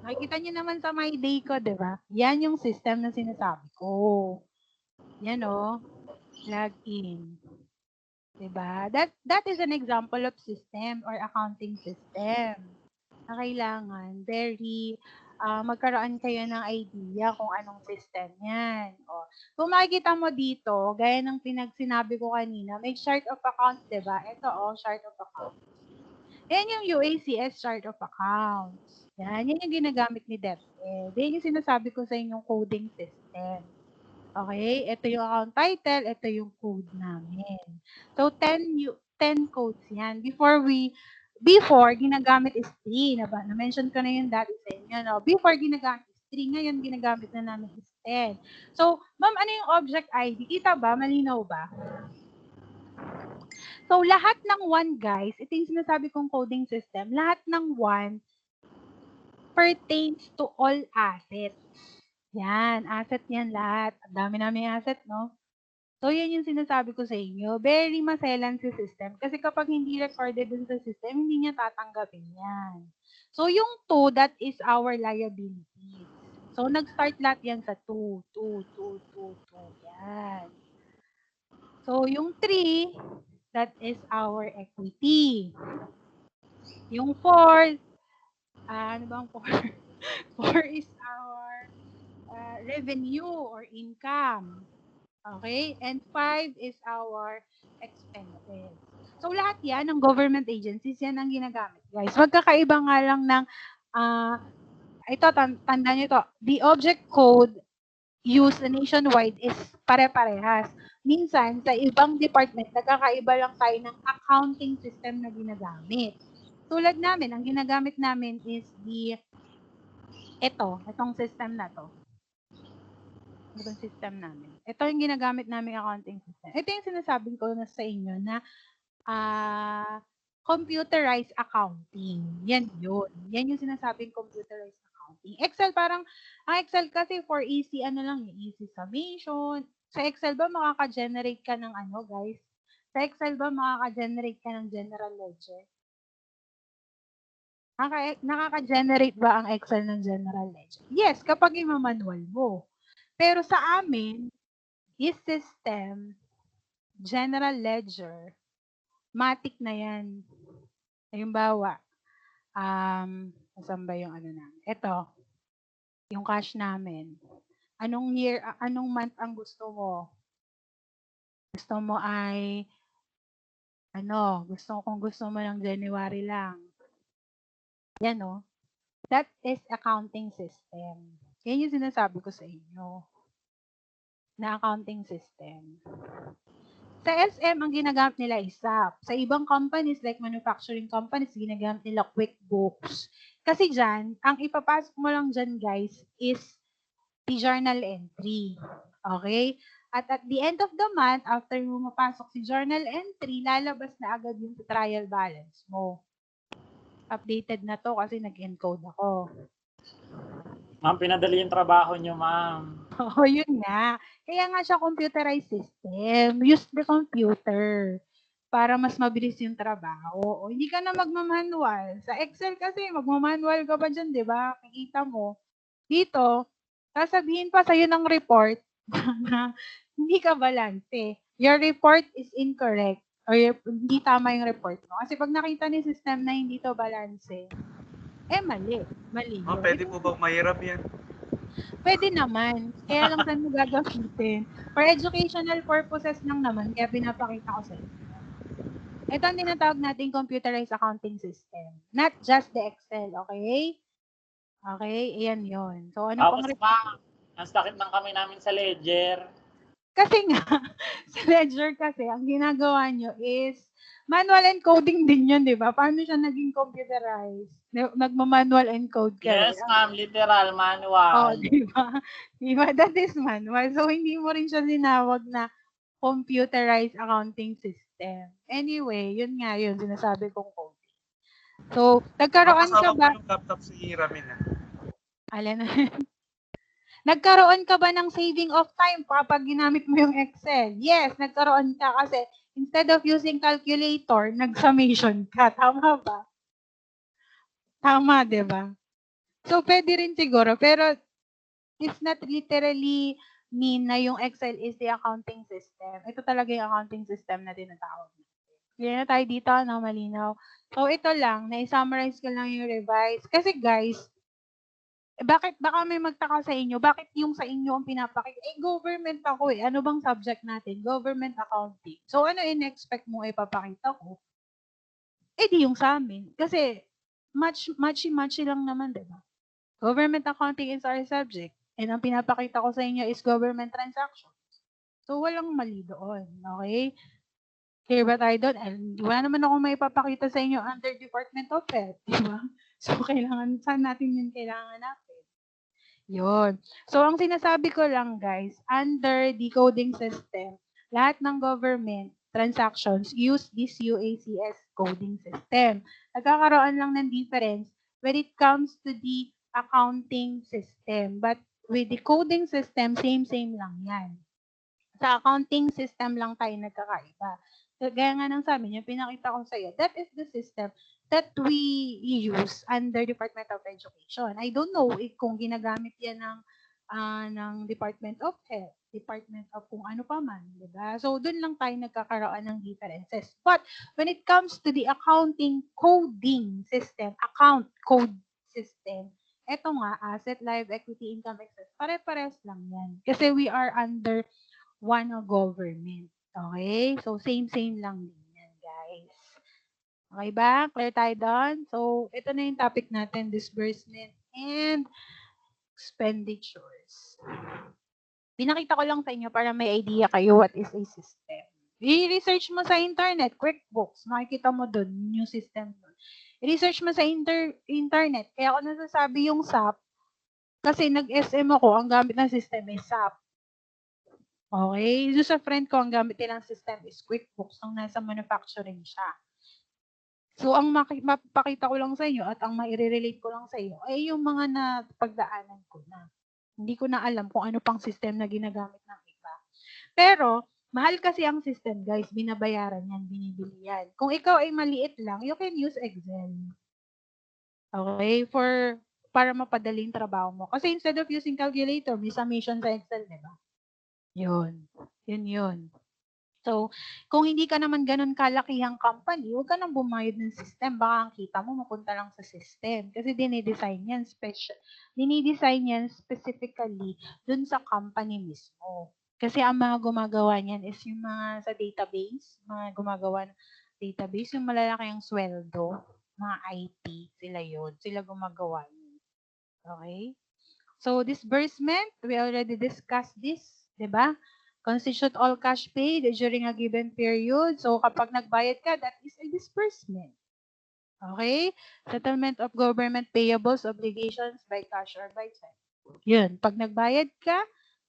Nakikita niyo naman sa My Day ko, di ba? Yan yung system na sinasabi ko. Yan o. Login. Diba? That is an example of system or accounting system na kailangan very magkaroon kayo ng idea kung anong system yan. O, kung makikita mo dito, gaya ng sinabi ko kanina, may chart of accounts, diba? Ito chart of accounts. Yan yung UACS chart of accounts. Yan yung ginagamit ni DepEd. Yan yung sinasabi ko sa inyong coding system. Okay? Ito yung account title, ito yung code namin. So, 10 codes yan. Before, ginagamit is 3. Na-mention ko na yun dati sa inyo. No? Before, ginagamit is 3. Ngayon, ginagamit na namin is 10. So, ma'am, ano yung object ID? Kita ba? Malinaw ba? So, lahat ng 1, guys, ito yung sinasabi kong coding system, lahat ng 1 pertains to all assets. Yan, asset yan lahat. Ang dami namin asset, no? So, yan yung sinasabi ko sa inyo. Very maselan si system. Kasi kapag hindi recorded dun sa system, hindi niya tatanggapin yan. So, yung 2, that is our liabilities. So, nag-start lahat yan sa 2. Yan. So, yung 3, that is our equity. Yung 4, ano bang 4? 4 is our revenue or income. Okay? And 5 is our expenses. So, lahat yan ng government agencies, yan ang ginagamit, guys. Magkakaiba nga lang ng, ito, tandaan nyo ito, the object code used nationwide is pare-parehas. Minsan, sa ibang department, nagkakaiba lang tayo ng accounting system na ginagamit. Tulad namin, ang ginagamit namin is itong system na to. Itong system namin. Ito yung ginagamit namin accounting system. Ito yung sinasabing ko na sa inyo na computerized accounting. Yan yun. Yan yung sinasabing computerized accounting. Excel ang Excel kasi for easy, easy summation. Sa Excel ba makaka-generate ka ng guys? Sa Excel ba makaka-generate ka ng general ledger? Nakaka-generate ba ang Excel ng general ledger? Yes, kapag i-manual mo. Pero sa amin, is system, general ledger, matic na yan. Halimbawa, saan ba yung namin? Ito, yung cash namin. Anong year, anong month ang gusto mo? Gusto mo ay, gusto mo ng January lang. Yan, no? That is accounting system. Yan yung sinasabi ko sa inyo. Na accounting system. Sa SM, ang ginagamit nila is SAP. Sa ibang companies, like manufacturing companies, ginagamit nila QuickBooks. Kasi dyan, ang ipapasok mo lang dyan, guys, is the journal entry. Okay? At the end of the month, after mo mapasok si journal entry, lalabas na agad yung trial balance mo. Updated na to kasi nag-encode ako. Ma'am, pinadali yung trabaho nyo, ma'am. Oo, yun nga. Kaya nga siya computerized system. Use the computer para mas mabilis yung trabaho. O, hindi ka na magmamanual. Sa Excel kasi, magmamanual ka pa dyan, di ba? Kikita mo. Dito, sasabihin pa sa'yo ng report na hindi ka balanse. Your report is incorrect or hindi tama yung report mo. Kasi pag nakita ni system na hindi to balanse, mali. Mali Ma'am, yun. pwede po bang mahirap yan? Pwede naman. Kaya lang saan mo gagamitin. For educational purposes lang naman, kaya pinapakita ko sa inyo. Ito ang tinatawag nating computerized accounting system. Not just the Excel, okay? Okay, ayan yon. So, ano pang Tapos, ma'am, ang sakit ng kami namin sa ledger. Kasi nga, sa ledger kasi, ang ginagawa nyo is, manual encoding din yun, di ba? Paano siya naging computerized? Nagma-manual encode ka. Yes, ma'am, literal, Oh, manual. di ba? Di ba? That is manual. So, hindi mo rin siya sinawag na computerized accounting system. Anyway, yun nga yun, sinasabi kong coding. So, nagkaroon ka Kasama ba? po yung laptop si Ramin. Alin na? Nagkaroon ka ba ng saving of time kapag ginamit mo yung Excel? Yes, nagkaroon ka kasi instead of using calculator, nag-summation ka. Tama ba? Tama, di ba? So, pwede rin siguro. Pero, it's not literally mean na yung Excel is the accounting system. Ito talaga yung accounting system na tinatawag. Clear na tayo dito, no? Malinaw. So, ito lang. Na-summarize ko lang yung revise. Kasi, guys, bakit baka may magtaka sa inyo, bakit yung sa inyo ang pinapakita? Government ako eh. Ano bang subject natin? Government accounting. So, ano in-expect mo ipapakita ko? Di yung sa amin. Kasi, matchy-matchy lang naman, di ba? Government accounting is our subject. And ang pinapakita ko sa inyo is government transactions. So, walang mali doon. Okay? Clear ba tayo doon? And wala naman ako may ipapakita sa inyo under Department of Health. Di ba? So, saan natin yun kailangan natin? Yun. So, ang sinasabi ko lang, guys, under decoding system, lahat ng government transactions use this UACS coding system. Nagkakaroon lang ng difference when it comes to the accounting system. But with the coding system, same lang yan. Sa accounting system lang tayo nagkakaiba. Gaya nga ng sabi niyo, pinakita ko sa iyo, that is the system that we use under Department of Education. I don't know kung ginagamit yan ng Department of Health, Department of kung ano pa man, di ba? So, doon lang tayo nagkakaroon ng differences. But, when it comes to the accounting coding system, account code system, eto nga, asset, live, equity, income, excess, pare-pares lang yan. Kasi we are under one government. Okay? So, same lang din yan, guys. Okay ba? Clear tayo doon? So, ito na yung topic natin, disbursement and expenditures. Pinakita ko lang sa inyo para may idea kayo what is a system. I-research mo sa internet, QuickBooks, makikita mo doon yung system doon. I-research mo sa internet. Kaya ako nasasabi yung SAP, kasi nag-SM ako, ang gamit ng system is SAP. Okay? Doon sa friend ko, ang gamit nilang system is QuickBooks nung nasa manufacturing siya. So, ang mapapakita ko lang sa inyo at ang maire-relate ko lang sa iyo ay yung mga napagdaanan ko na. Hindi ko na alam kung ano pang system na ginagamit ng iba. Pero, mahal kasi ang system, guys. Binabayaran yan, binibili yan. Kung ikaw ay maliit lang, you can use Excel. Okay? Para mapadaling trabaho mo. Kasi instead of using calculator, may summation sa Excel, di ba? Yun. Yun. So, kung hindi ka naman ganun kalakihang company, huwag ka nang bumayad ng system. Baka ang kita mo mapunta lang sa system. Kasi dinidesign yan specifically dun sa company mismo. Kasi ang mga gumagawa niyan is yung mga sa database, mga gumagawa ng database, yung malalaki ang sweldo, mga IT, sila yun. Sila gumagawa yun. Okay? So, disbursement, we already discussed this, di ba? Constitute all cash paid during a given period. So, kapag nagbayad ka, that is a disbursement. Okay? Settlement of government payables, obligations by cash or by check. Yun. Pag nagbayad ka,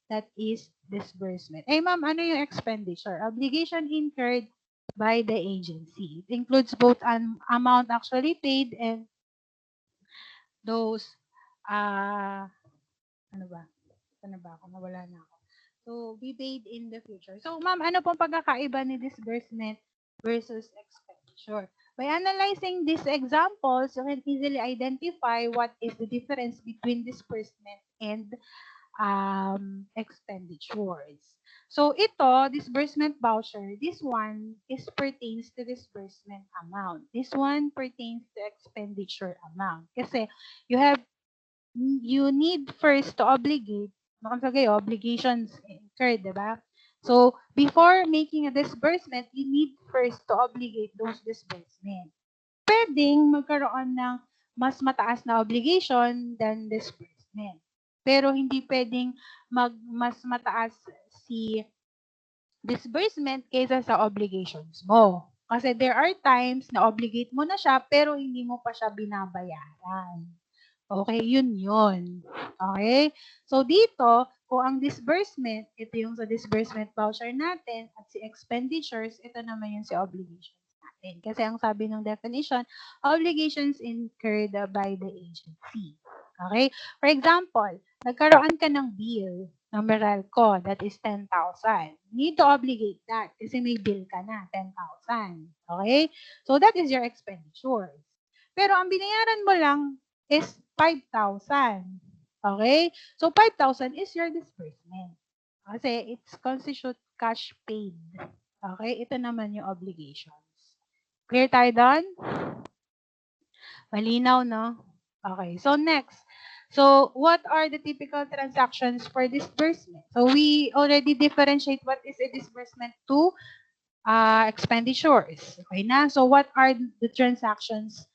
that is disbursement. Ma'am, ano yung expenditure? Obligation incurred by the agency. It includes both an amount actually paid and those, ano ba? Ano ba ako? Nawala na ako. So, be paid in the future. So, ma'am, ano pong pagkakaiba ni disbursement versus expenditure? By analyzing these examples, you can easily identify what is the difference between disbursement and expenditures. So, ito, disbursement voucher, this one pertains to disbursement amount. This one pertains to expenditure amount. Kasi, you need first to obligate, nakalagay, obligations incurred, diba? So, before making a disbursement, you need first to obligate those disbursement. Pwedeng magkaroon ng mas mataas na obligation than disbursement. Pero hindi pwedeng mas mataas si disbursement kaysa sa obligations mo. Kasi there are times na obligate mo na siya pero hindi mo pa siya binabayaran. Okay, yun. Okay? So, dito, kung ang disbursement, ito yung sa disbursement voucher natin, at si expenditures, ito naman yung si obligations natin. Kasi ang sabi ng definition, obligations incurred by the agency. Okay? For example, nagkaroon ka ng bill ng Meralco, that is 10,000. Need to obligate that kasi may bill ka na, 10,000. Okay? So, that is your expenditures. Pero ang binayaran mo lang is 5,000. Okay? So, 5,000 is your disbursement. Kasi it's constitute cash paid. Okay? Ito naman yung obligations. Clear tayo doon? Malinaw, no? Okay. So, next. So, what are the typical transactions for disbursement? So, we already differentiate what is a disbursement to expenditures. Okay na? So, what are the transactions?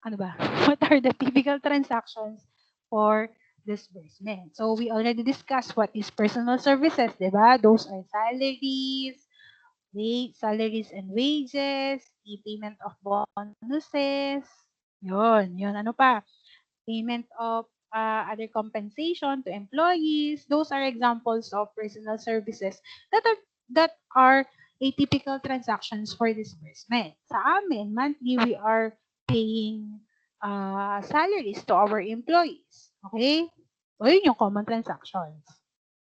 Ano ba? What are the typical transactions for disbursement? So, we already discussed what is personal services, di ba? Those are salaries and wages, payment of bonuses, yun. Ano pa? Payment of other compensation to employees. Those are examples of personal services that are atypical transactions for disbursement. Sa amin, monthly, we are paying salaries to our employees. Okay? So, yun yung common transactions.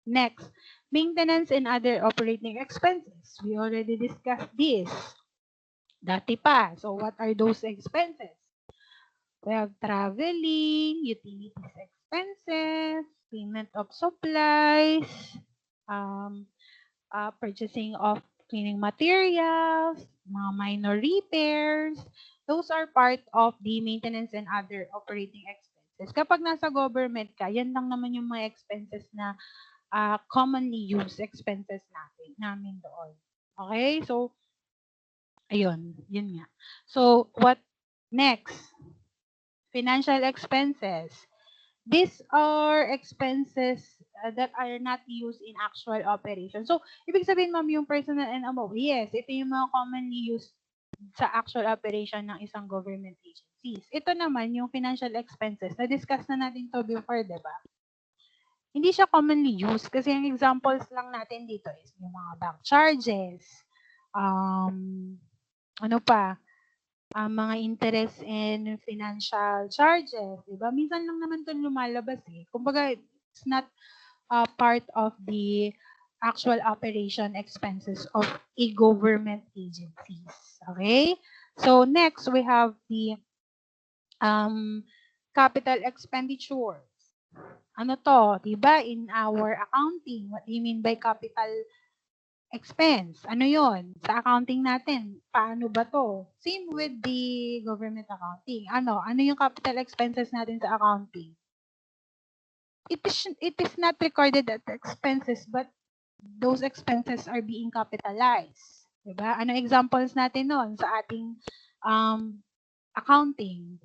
Next, maintenance and other operating expenses. We already discussed this. Dati pa. So, what are those expenses? We have traveling, utilities expenses, payment of supplies, purchasing of cleaning materials, mga minor repairs. Those are part of the maintenance and other operating expenses. Kapag nasa government ka, yan lang naman yung mga expenses na commonly used expenses namin doon. Okay? So, ayun. Yun nga. So, what next? Financial expenses. These are expenses that are not used in actual operation. So, ibig sabihin, ma'am, yung personal and above, yes, ito yung mga commonly used sa actual operation ng isang government agencies. Ito naman, yung financial expenses, na-discuss na natin to before, di ba? Hindi siya commonly used kasi yung examples lang natin dito is yung mga bank charges, ano pa, mga interest and financial charges, di ba? Minsan lang naman ito lumalabas eh. Kumbaga, it's not part of the actual operation expenses of a government agencies. Okay? So, next, we have the capital expenditures. Ano to? Diba? In our accounting, what do you mean by capital expense? Ano yon? Sa accounting natin, paano ba to? Same with the government accounting. Ano yung capital expenses natin sa accounting? It is not recorded as expenses, but those expenses are being capitalized. Diba? Ano examples natin nun sa ating accounting?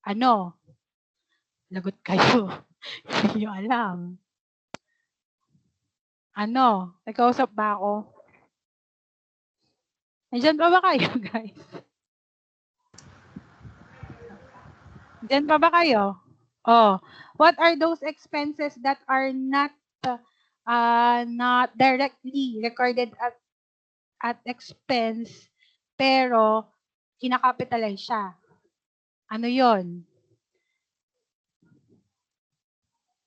Ano? Lagot kayo. Hindi nyo alam. Ano? Nagkausap ba ako? Nandiyan pa ba kayo, guys? Nandiyan pa ba kayo? Oh, what are those expenses that are not directly recorded at expense pero kinakapitalize siya? Ano yon?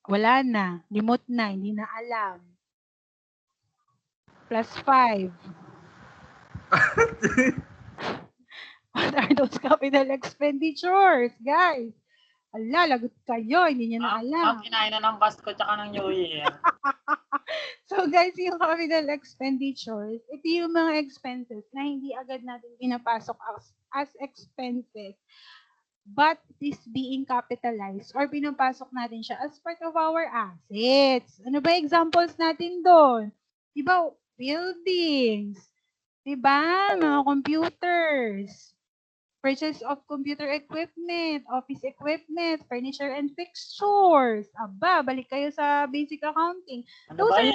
Wala na. Limot na. Hindi na alam. +5. What are those capital expenditures, guys? Ala, lagot kayo. Hindi niya na alam. Kinain na ng Pasko tsaka ng New Year. So guys, yung capital expenditures, ito yung mga expenses na hindi agad natin pinapasok as expenses, but it is being capitalized or pinapasok natin siya as part of our assets. Ano ba examples natin doon? Diba, buildings. Diba, mga computers. Purchase of computer equipment, office equipment, furniture and fixtures. Aba, balik kayo sa basic accounting. Ano Those ba? are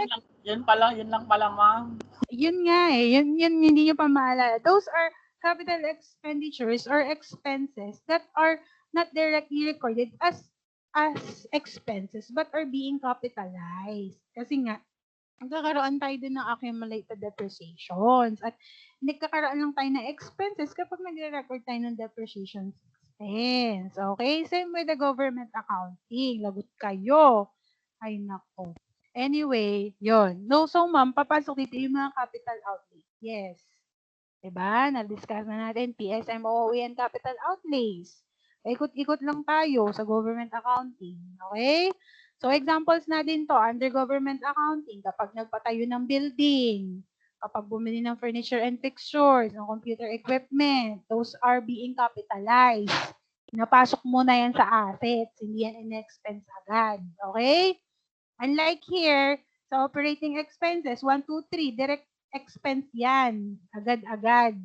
Yun lang pala, ma'am. Yun nga eh, yun hindi nyo pa maalala. Those are capital expenditures or expenses that are not directly recorded as expenses but are being capitalized. Kasi nga, magkakaroon tayo din ng accumulated depreciations at nagkakaroon lang tayo ng expenses kapag nagre-record tayo ng depreciation expense. Okay? Same with the government accounting. Lagot kayo. Ay nako. Anyway, yon. No, so ma'am, papasok dito yung mga capital outlays. Yes. Diba? Na-discuss na natin PSM, OOE, and capital outlays. Ikot-ikot lang tayo sa government accounting. Okay? So, examples natin to, under government accounting, kapag nagpatayo ng building, kapag bumili ng furniture and fixtures, ng computer equipment, those are being capitalized. Pinapasok muna yan sa assets, hindi yan in-expense agad. Okay? Unlike here, sa operating expenses, 1, 2, 3, direct expense yan. Agad-agad.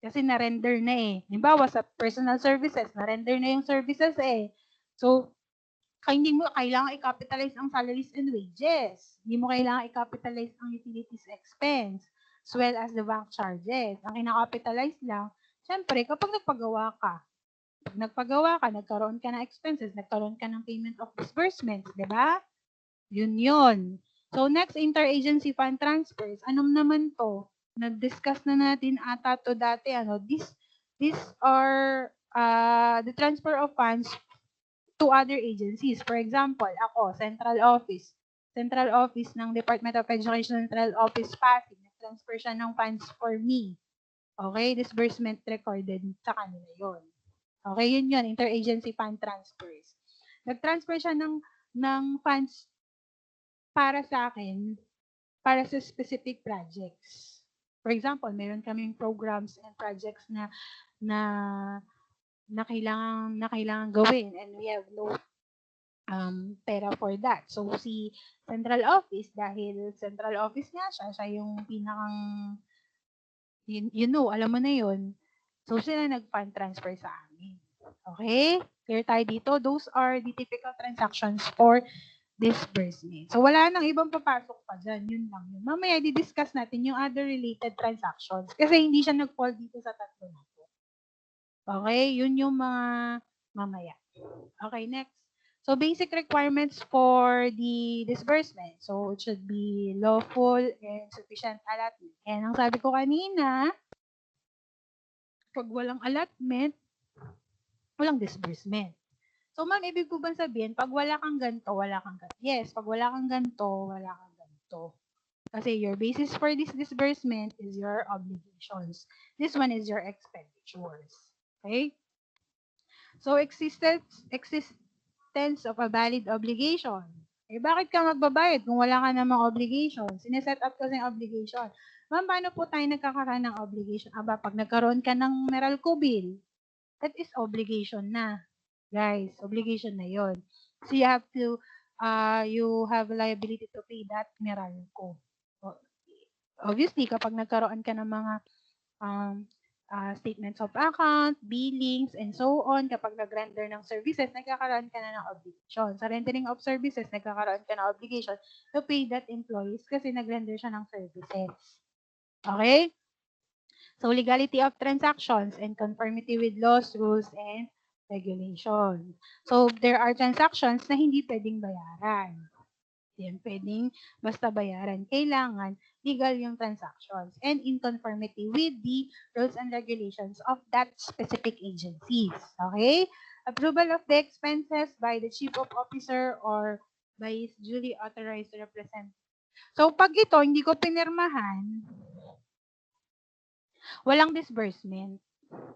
Kasi na-render na eh. Halimbawa, sa personal services, na-render na yung services eh. So, hindi mo kailangan i-capitalize ang salaries and wages. Hindi mo kailangan i-capitalize ang utilities expense as well as the bank charges. Ang ina-capitalize lang, syempre, kapag nagpagawa ka. Pag nagpagawa ka, nagkaroon ka ng expenses, nagkaroon ka ng payment of disbursements, di ba? Yun. So, next, interagency fund transfers. Anong naman to? Na-discuss na natin ata to dati. These are the transfer of funds to other agencies. For example, ako, central office ng Department of Education, Central Office Pasig, nag-transfer siya ng funds for me. Okay, disbursement recorded sa kanila yon. Okay, yun, interagency fund transfers. Nag-transfer siya ng funds para sa akin, para sa specific projects. For example, meron kaming programs and projects na kailangan gawin and we have no pera for that. So, si central office, dahil central office nga siya yung pinakang, alam mo na yun. So, sila nag-fund transfer sa amin. Okay? Clear tayo dito. Those are the typical transactions for disbursement. So, wala nang ibang papasok pa dyan. Yun lang yun. Mamaya, di-discuss natin yung other related transactions kasi hindi siya nag-fall dito sa tatlo na to. Okay? Yun yung mga mamaya. Okay, next. So, basic requirements for the disbursement. So, it should be lawful and sufficient allotment. And ang sabi ko kanina, pag walang allotment, walang disbursement. So, ma'am, ibig ko ba sabihin, pag wala kang ganito, wala kang ganito? Yes, pag wala kang ganito, wala kang ganito. Kasi your basis for this disbursement is your obligations. This one is your expenditures. Okay? So, existence of a valid obligation. Eh, bakit ka magbabayad kung wala ka namang obligation? Sineset up kasi yung obligation. Ma'am, paano po tayo nagkakaroon ng obligation? Aba, pag nagkaroon ka ng Meralco bill, that is obligation na. Guys, obligation na yon. So, you have liability to pay that Meralco. Obviously, kapag nagkaroon ka ng mga statements of account, billings, and so on, kapag nag-render ng services, nagkakaroon ka na ng obligation. Sa rendering of services, nagkakaroon ka ng obligation to pay that employees kasi nag-render siya ng services. Okay? So, legality of transactions and conformity with laws, rules, and regulations. So, there are transactions na hindi pwedeng bayaran. Yan, pwedeng basta bayaran. Kailangan legal yung transactions and in conformity with the rules and regulations of that specific agencies. Okay? Approval of the expenses by the chief of officer or by his duly authorized representative. So, pag ito, hindi ko pinirmahan, walang disbursement.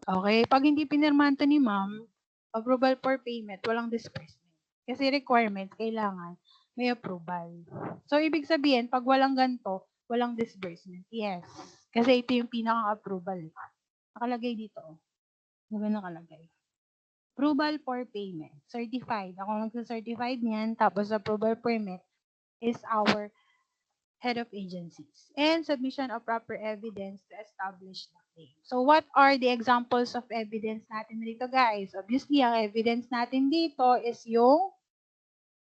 Okay? Pag hindi pinirmahan to ni ma'am, approval for payment, walang disbursement. Kasi requirement, kailangan may approval. So, ibig sabihin, pag walang ganito, walang disbursement. Yes. Kasi ito yung pinaka-approval. Nakalagay dito. Ganun nakalagay. Approval for payment. Certified. Ako magsa-certified niyan. Tapos approval permit is our head of agencies. And submission of proper evidence to establish the claim. So what are the examples of evidence natin dito, guys? Obviously, ang evidence natin dito is yung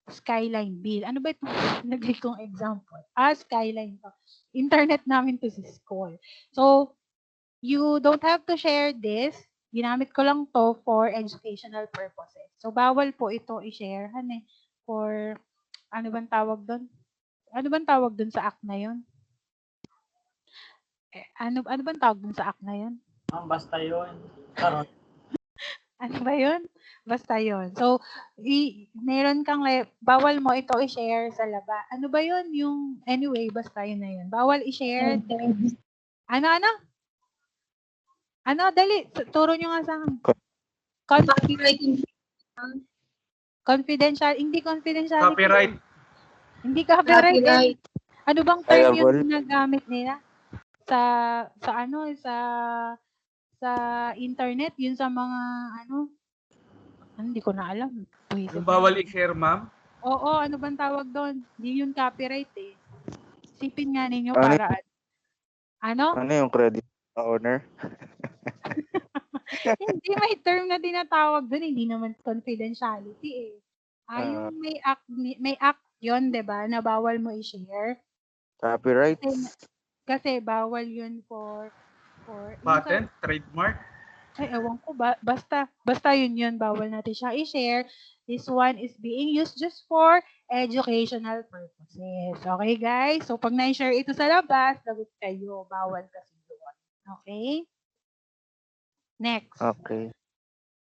Skyline bill. Ano ba ito? Nagay kong example. Skyline to. Internet namin to sa school. So, you don't have to share this. Ginamit ko lang to for educational purposes. So, bawal po ito i-share. For, ano bang tawag doon? Ano bang tawag doon sa act na yun? Ano bang tawag doon sa act na yun? Basta yun. Karon. Ano ba yun? Basta yun. So, meron kang, bawal mo ito i-share sa labas. Ano ba yun? Anyway, basta yun na yun. Bawal i-share. Ano? Dali. Turo nyo nga sa akin. Confidential. Hindi confidential. Copyright. Hindi copyright. Ano bang term yung ginagamit nila? Sa internet, yun sa mga hindi ko na alam. Yung bawal i-share, ma'am? Oo, ano bang tawag doon? Hindi yun copyright eh. Sipin nga ninyo para ano? Ano yung credit owner? Hindi, may term na tinatawag doon, hindi naman confidentiality eh. Yung may act yun, 'di ba, na bawal mo i-share. Copyright. Kasi bawal yun for Patent? Trademark? Ay, ewan ko ba. Basta yun, bawal natin siya i-share. This one is being used just for educational purposes. Okay, guys? So, pag na-share ito sa labas, lagot kayo. Bawal kasi doon. Okay? Next. Okay.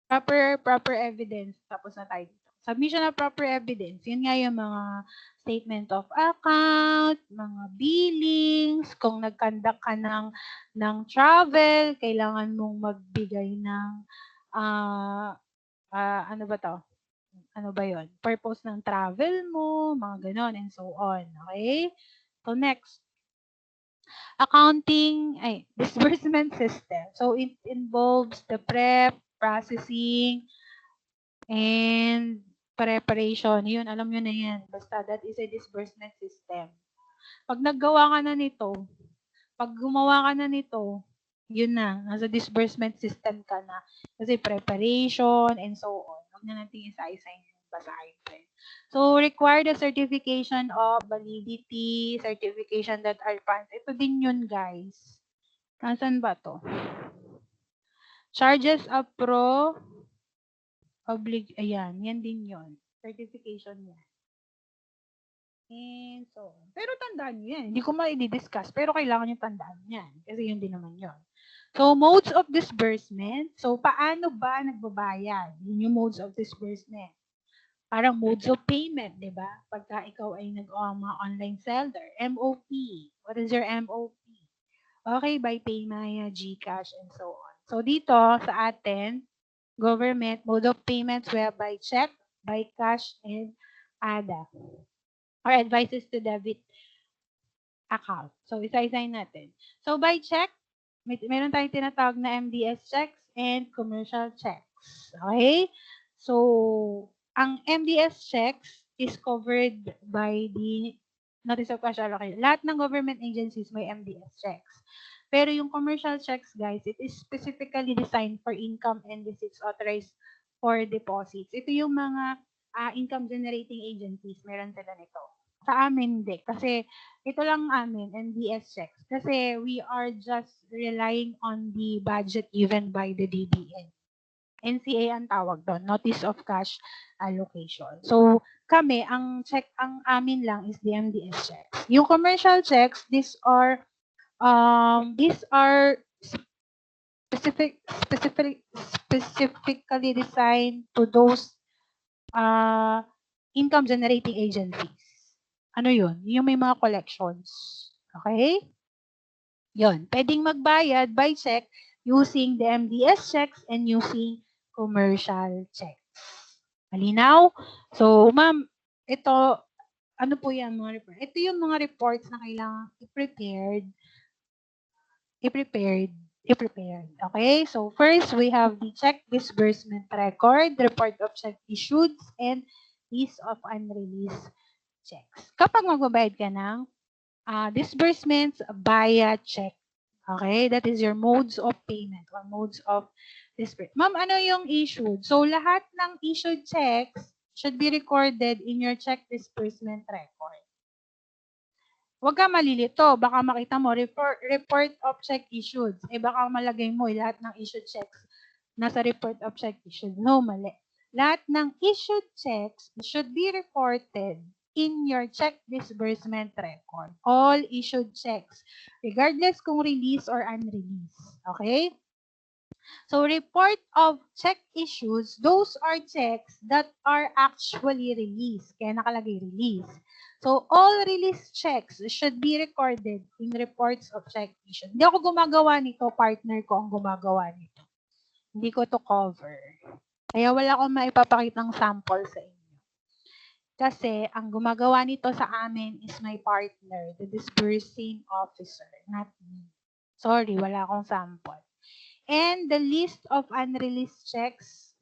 Proper evidence. Tapos na tayo dito. Submission of proper evidence. Yun nga yung mga statement of account, mga billings, kung nag-conduct ka ng travel, kailangan mong magbigay ng ano ba to? Ano ba yon? Purpose ng travel mo, mga ganon, and so on. Okay? So, next. Disbursement system. So, it involves the prep, processing, and preparation. Yun, alam nyo na yan. Basta, that is a disbursement system. Pag naggawa ka na nito, pag gumawa ka na nito, yun na, nasa disbursement system ka na. Kasi preparation and so on. Huwag na natin isa-isa yung basahin. So, require the certification of validity, certification that are funds. Ito din yun, guys. Nasaan ba to? Charges of ayan, yan din yun. Certification yan. And so, pero tandaan nyo yan. Hindi ko ma-discuss, pero kailangan nyo tandaan yan. Kasi yun din naman yun. So, modes of disbursement. So, paano ba nagbabayad? Yun yung modes of disbursement. Parang modes of payment, di ba? Pagka ikaw ay mga online seller. MOP. What is your MOP? Okay, by PayMaya, GCash, and so on. So, dito sa atin, government, mode of payments were by check, by cash, and ADA. Or advices to debit account. So, isa-isayin natin. So, by check, meron tayong tinatawag na MDS checks and commercial checks. Okay? So, ang MDS checks is covered by the Notice of Cash Allocation. Lahat ng government agencies may MDS checks. Pero yung commercial checks, guys, it is specifically designed for income and receipts authorized for deposits. Ito yung mga income generating agencies, meron sila nito. Sa amin, hindi. Kasi ito lang amin, MDS checks. Kasi we are just relying on the budget given by the DBN. NCA ang tawag doon, Notice of Cash Allocation. So, kami, ang amin lang is the MDS checks. Yung commercial checks, these are specifically designed to those income generating agencies. Ano yun? Yung may mga collections. Okay? Yun. Pwedeng magbayad by check using the MDS checks and using commercial checks. Malinaw? So, ma'am, ito, ano po yan mga report? Ito yung mga reports na kailangan i-prepared. Okay? So, first, we have the check disbursement record, report of check issued, and list of unreleased checks. Kapag magbabayad ka ng disbursements via check. Okay? That is your modes of payment or modes of disbursement. Ma'am, ano yung issued? So, lahat ng issued checks should be recorded in your check disbursement record. Huwag ka malilito. Baka makita mo, report of check issued. Baka malagay mo lahat ng issued checks nasa report of check issued. No, mali. Lahat ng issued checks should be reported in your check disbursement record. All issued checks, regardless kung release or unreleased. Okay? So, report of check issues, those are checks that are actually released. Kaya nakalagay release. So, all release checks should be recorded in reports of check issues. Hindi ako gumagawa nito, partner ko ang gumagawa nito. Hindi ko to cover. Kaya wala akong maipapakitang sample sa inyo. Kasi ang gumagawa nito sa amin is my partner, the disbursing officer, not me. Sorry, wala akong sample. And the list of unreleased checks.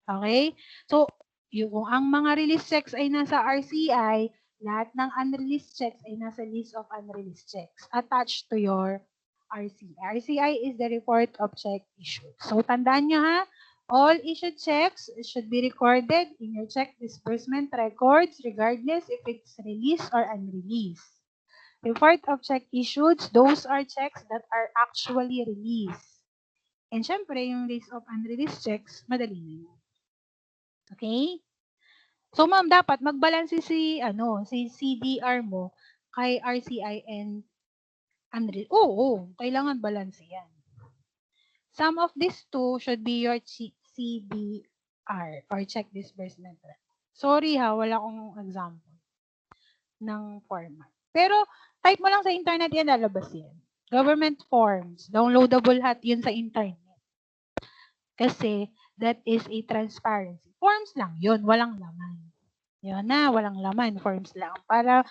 Okay? So, yung ang mga released checks ay nasa RCI, lahat ng unreleased checks ay nasa list of unreleased checks attached to your RCI. RCI is the report of check issued. So, tandaan nyo ha, all issued checks should be recorded in your check disbursement records regardless if it's released or unreleased. Report of check issued, those are checks that are actually released. And syempre, yung list of unreleased checks, madali na yun. Okay? So, ma'am, dapat magbalanse si CDR mo kay RCI and unreleased. Oo, kailangan balanse yan. Some of these two should be your CDR or check disbursement. Sorry ha, wala akong example ng format. Pero type mo lang sa internet yan, lalabas yan. Government forms, downloadable lahat yun sa internet. Kasi that is a transparency. Forms lang yun, walang laman. Yun na, walang laman, forms lang. Para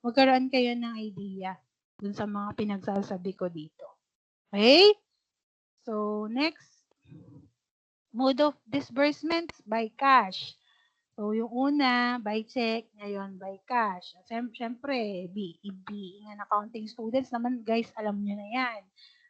magkaroon kayo ng idea dun sa mga pinagsasabi ko dito. Okay? So, next, mode of disbursements by cash. So, yung una, by check, ngayon by cash. Siyempre, being an accounting students naman, guys, alam nyo na yan.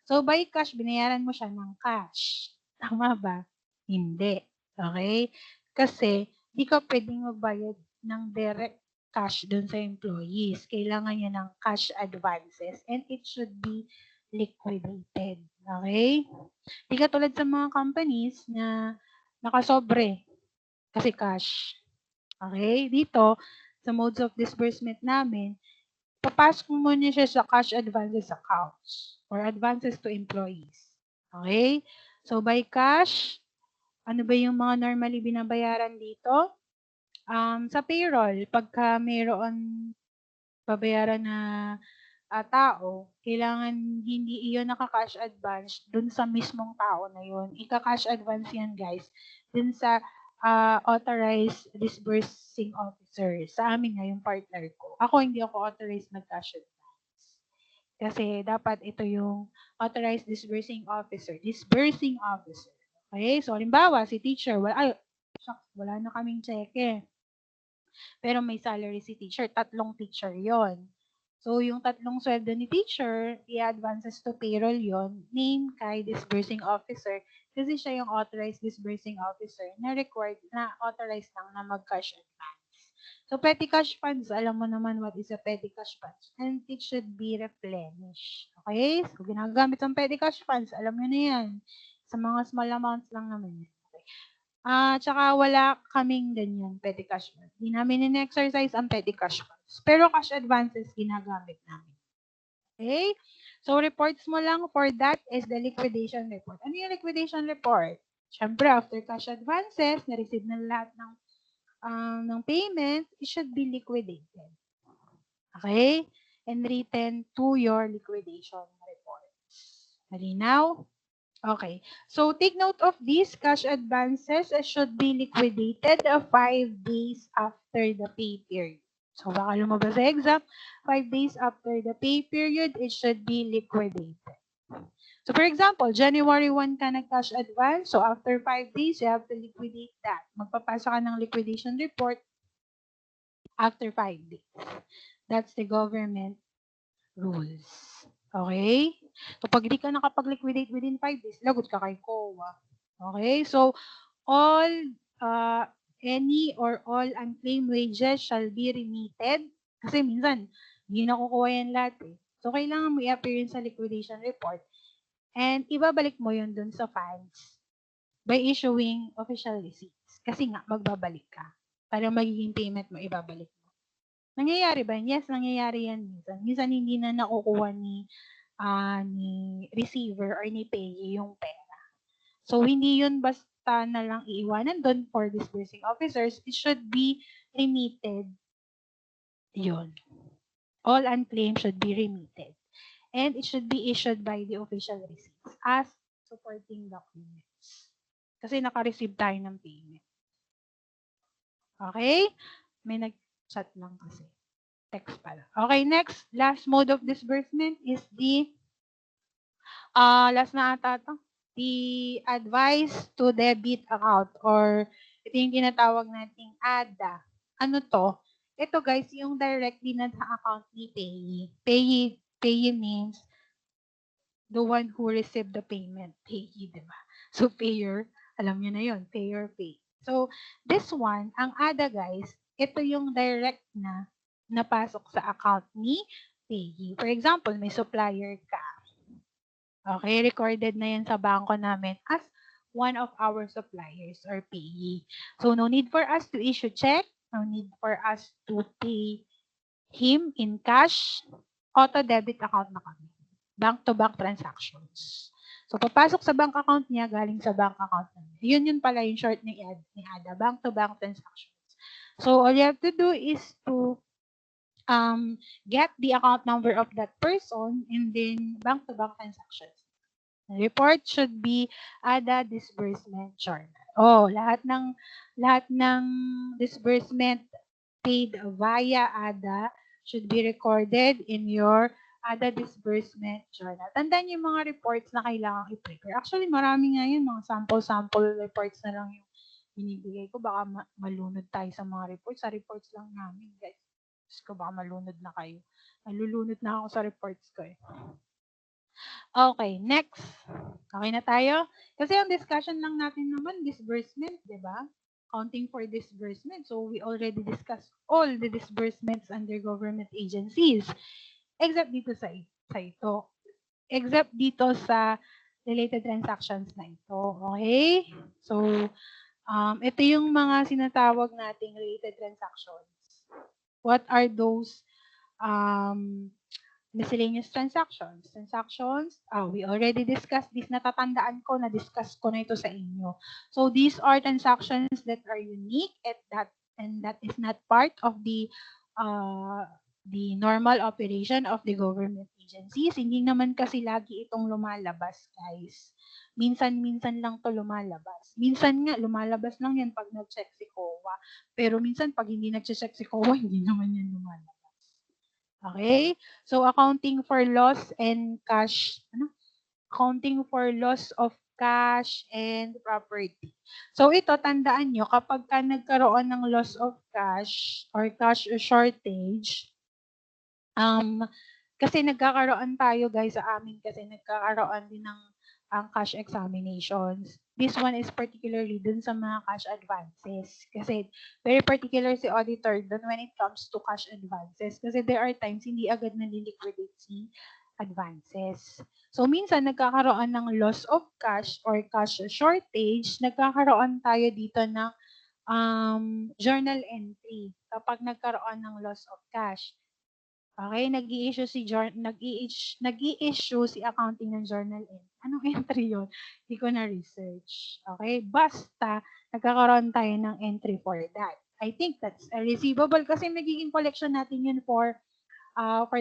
So, by cash, binayaran mo siya ng cash. Tama ba? Hindi. Okay? Kasi, di ka pwedeng magbayad ng direct cash dun sa employees. Kailangan niya ng cash advances and it should be liquidated. Okay? Di ka tulad sa mga companies na nakasobre kasi cash. Okay? Dito, sa modes of disbursement namin, papasok mo muna siya sa cash advances accounts or advances to employees. Okay? So, by cash, ano ba yung mga normally binabayaran dito? Sa payroll, pagka mayroon babayaran na tao, kailangan hindi iyon naka-cash advance dun sa mismong tao na yun. Ika-cash advance yan, guys, dun sa authorized disbursing officer. Sa amin nga, yung partner ko. Ako, hindi ako authorized mag-cash advance. Kasi dapat ito yung authorized disbursing officer. Disbursing officer. Okay? So, halimbawa, si teacher, wala na kaming cheque. Pero may salary si teacher, 3 teacher yon. So, yung 3 sweldo ni teacher, i-advances to payroll yon, name kay disbursing officer, kasi siya yung authorized disbursing officer na required, na authorized lang na mag-cash advance. So, petty cash funds, alam mo naman what is a petty cash funds, and it should be replenished. Okay? So, ginagamit ang petty cash funds, alam mo na yan. Sa mga small amounts lang naman yan. Tsaka wala kaming ganyan, petty cash funds. Hindi namin in-exercise ang petty cash funds. Pero cash advances, ginagamit namin. Okay? So, reports mo lang for that is the liquidation report. Ano yung liquidation report? Siyempre, after cash advances, na-receive na lahat ng ng payment, it should be liquidated. Okay? And written to your liquidation reports. Malinaw? Okay. So take note of these cash advances should be liquidated 5 days after the pay period. So baka lumabas sa exam, 5 days after the pay period, it should be liquidated. So for example, January 1 ka nag-cash advance, so after 5 days, you have to liquidate that. Magpapasa ka ng liquidation report after 5 days. That's the government rules. Okay? So pag di ka nakapag-liquidate within 5 days, lagot ka kay COA. Okay? So all any or all unclaimed wages shall be remitted. Kasi minsan, hindi nakukuha yan lahat eh. So kailangan mo i-appear yun sa liquidation report. And ibabalik mo yun dun sa funds by issuing official receipts. Kasi nga, magbabalik ka. Para magiging payment mo, ibabalik mo. Nangyayari ba? Yes, nangyayari yan minsan. Minsan hindi na nakukuha ni receiver or ni payee yung pera. So, hindi yun basta na lang iiwanan doon for disbursing officers. It should be remitted. Yun. All unclaimed should be remitted. And it should be issued by the official receipts as supporting documents. Kasi naka-receive tayo ng payment. Okay? May nag-chat lang kasi. Text pala. Okay, next. Last mode of disbursement is the last na ata to. The advice to debit account or ito yung tinatawag nating ADA. Ano to? Ito guys, yung directly na sa account ni payee. Payee means the one who received the payment. Payee, di ba? So, payer, alam niyo na yun. Payer, pay. So, this one, ang ADA guys, ito yung direct na napasok sa account ni payee. For example, may supplier ka. Okay, recorded na yan sa bangko namin as one of our suppliers or payee. So, no need for us to issue check. No need for us to pay him in cash. Auto-debit account na kami. Bank-to-bank transactions. So, papasok sa bank account niya, galing sa bank account namin. Yun pala yung short ni ADA, bank-to-bank transactions. So, all you have to do is to get the account number of that person and then bank-to-bank transactions. The report should be ADA disbursement journal. Oh, lahat ng disbursement paid via ADA should be recorded in your ADA disbursement journal. Tandaan yung mga reports na kailangan i-prepare. Actually, marami nga yun, mga sample reports na lang yung binibigay ko. Baka malunod tayo sa mga reports. Sa reports lang namin, guys. Ko baka malunod na kayo. Nalulunod na ako sa reports ko eh. Okay, next. Okay na tayo? Kasi ang discussion lang natin naman, disbursement, di ba? Counting for disbursement. So, we already discussed all the disbursements under government agencies. Except dito sa ito. Except dito sa related transactions na ito. Okay? So, ito yung mga sinatawag nating related transactions. What are those miscellaneous transactions? We already discussed this. Natatandaan ko, na-discuss ko na ito sa inyo. So, these are transactions that are unique and that is not part of the normal operation of the government agencies. Hindi naman kasi lagi itong lumalabas, guys. Minsan-minsan lang to lumalabas. Minsan nga, lumalabas lang yan pag nag-check si COA. Pero minsan, pag hindi nag-check si COA, hindi naman yan lumalabas. Okay? So, accounting for loss and cash, accounting for loss of cash and property. So, ito, tandaan nyo, kapag ka nagkaroon ng loss of cash or cash shortage, kasi nagkakaroon tayo, guys, sa amin kasi nagkakaroon din ng cash examinations. This one is particularly dun sa mga cash advances. Kasi very particular si auditor dun when it comes to cash advances. Kasi there are times hindi agad naliliquidate si advances. So, minsan nagkakaroon ng loss of cash or cash shortage, nagkakaroon tayo dito ng journal entry kapag nagkaroon ng loss of cash. Okay, nag-i-issue si accounting ng journal entry. Anong entry yun? Hindi ko na-research. Okay, basta nagkakaroon tayo ng entry for that. I think that's a receivable kasi magiging collection natin yun for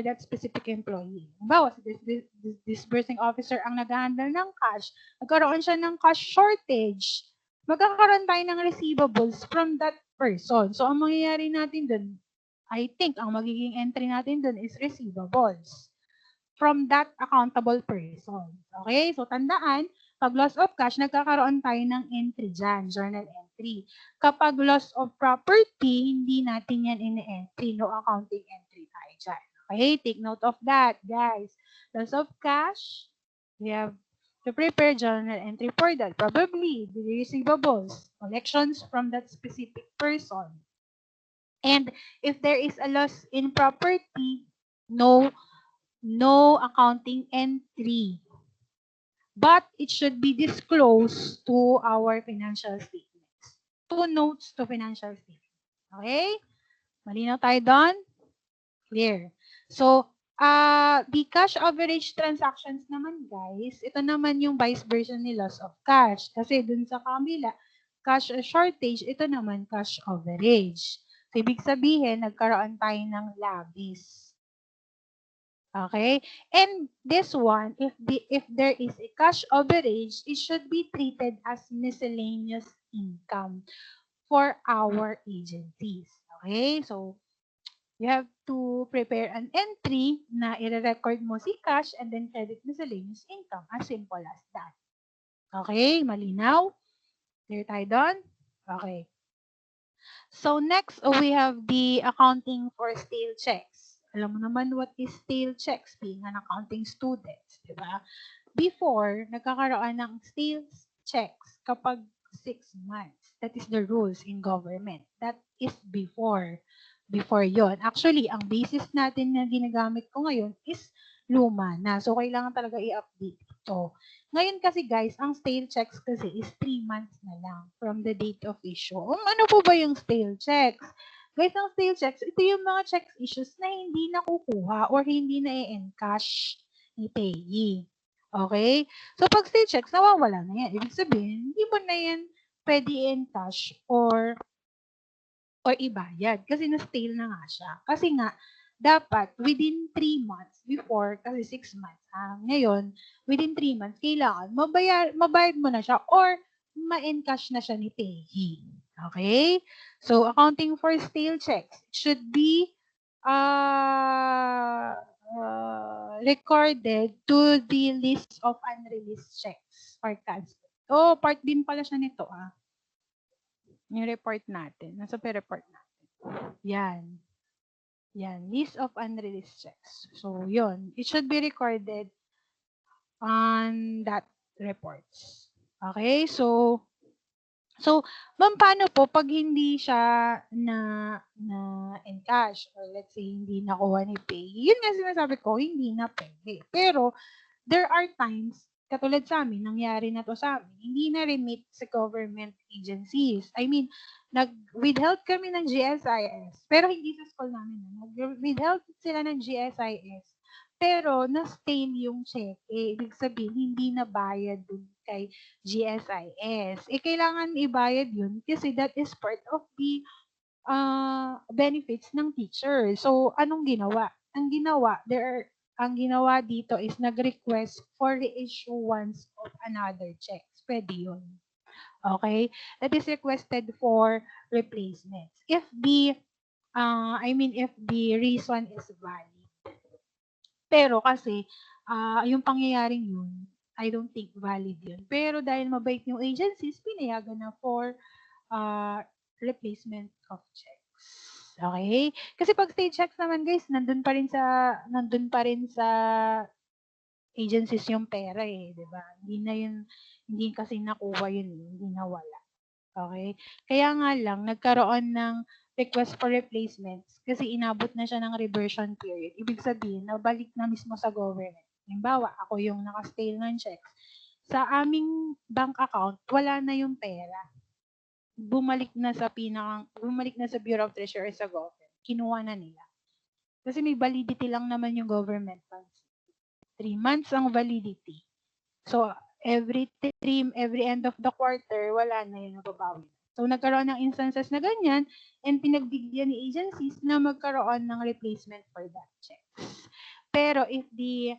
that specific employee. Halimbawa, si disbursing officer ang nag-handle ng cash, nagkaroon siya ng cash shortage, magkakaroon tayo ng receivables from that person. So, ang mangyayari natin dun, I think, ang magiging entry natin dun is receivables from that accountable person. Okay? So, tandaan, pag loss of cash, nagkakaroon tayo ng entry dyan, journal entry. Kapag loss of property, hindi natin yan ini-entry. No accounting entry tayo dyan. Okay? Take note of that, guys. Loss of cash, we have to prepare journal entry for that. Probably, the receivables, collections from that specific person. And if there is a loss in property, no accounting entry. But it should be disclosed to our financial statements. 2 notes to financial statements. Okay? Malinaw tayo doon? Clear. So, the cash average transactions naman, guys, ito naman yung vice versa ni loss of cash. Kasi dun sa kabila, cash shortage, ito naman cash average. So, ibig sabihin, nagkaroon tayo ng labis. Okay? And this one, if there is a cash average, it should be treated as miscellaneous income for our agencies. Okay? So, you have to prepare an entry na i-record mo si cash and then credit miscellaneous income. As simple as that. Okay? Malinaw? Clear tayo doon? Okay. So, next, we have the accounting for stale checks. Alam mo naman what is stale checks being an accounting student, di ba? Before, nagkakaroon ng stale checks kapag 6 months. That is the rules in government. That is before yon. Actually, ang basis natin na ginagamit ko ngayon is luma na. So, kailangan talaga i-update ito. Ngayon kasi guys, ang stale checks kasi is 3 months na lang from the date of issue. Ano po ba yung stale checks? Guys, ang stale checks, ito yung mga checks issues na hindi nakukuha or hindi na i-encash ni payee. Okay? So, pag stale checks, nawawala na yan. Ibig sabihin, hindi mo na yan pwede i-encash or ibayad kasi na-stale na nga siya. Kasi nga, dapat within 3 months before, kasi 6 months. Ngayon, within 3 months, kailangan mabayad mo na siya or ma-encash na siya ni payee. Okay? So, accounting for stale checks should be recorded to the list of unreleased checks or cancelled. Oh, part din pala siya nito. Yung report natin. Nasa report natin. Yan. Yan. List of unreleased checks. So, yun. It should be recorded on that reports. Okay? So, ma'am, paano po pag hindi siya na encash or let's say hindi nakuha ni payee? Yun nga sinasabi ko, hindi na pwede. Pero, there are times katulad sa amin, nangyari na to sa amin, hindi na remit sa government agencies. I mean, nag-withheld kami ng GSIS, pero hindi sa school namin. Nag-withheld sila ng GSIS, pero na-stale yung check. Ibig sabihin, hindi na bayad dun kay GSIS. Kailangan ibayad yun kasi that is part of the benefits ng teacher. So, anong ginawa? Ang ginawa dito is nag-request for the issuance of another checks. Pwede yun. Okay? That is requested for replacements. If the reason is valid. Pero kasi, yung pangyayaring yun, I don't think valid yun. Pero dahil mabait yung agencies, pinayagan na for replacement of checks. Okay? Kasi pag stale checks naman guys, nandun pa rin sa agencies yung pera di ba? Hindi kasi nakuha yun, hindi nawala. Okay? Kaya nga lang, nagkaroon ng request for replacements kasi inabot na siya ng reversion period. Ibig sabihin, nabalik na mismo sa government. Halimbawa, ako yung naka-stale ng checks. Sa aming bank account, wala na yung pera. Bumalik na sa Bureau of Treasury sa government. Kinuha na nila. Kasi may validity lang naman yung government funds. 3 months ang validity. So, every end of the quarter, wala na yun, nababawi. So, nagkaroon ng instances na ganyan and pinagbigyan ni agencies na magkaroon ng replacement for that checks. Pero if the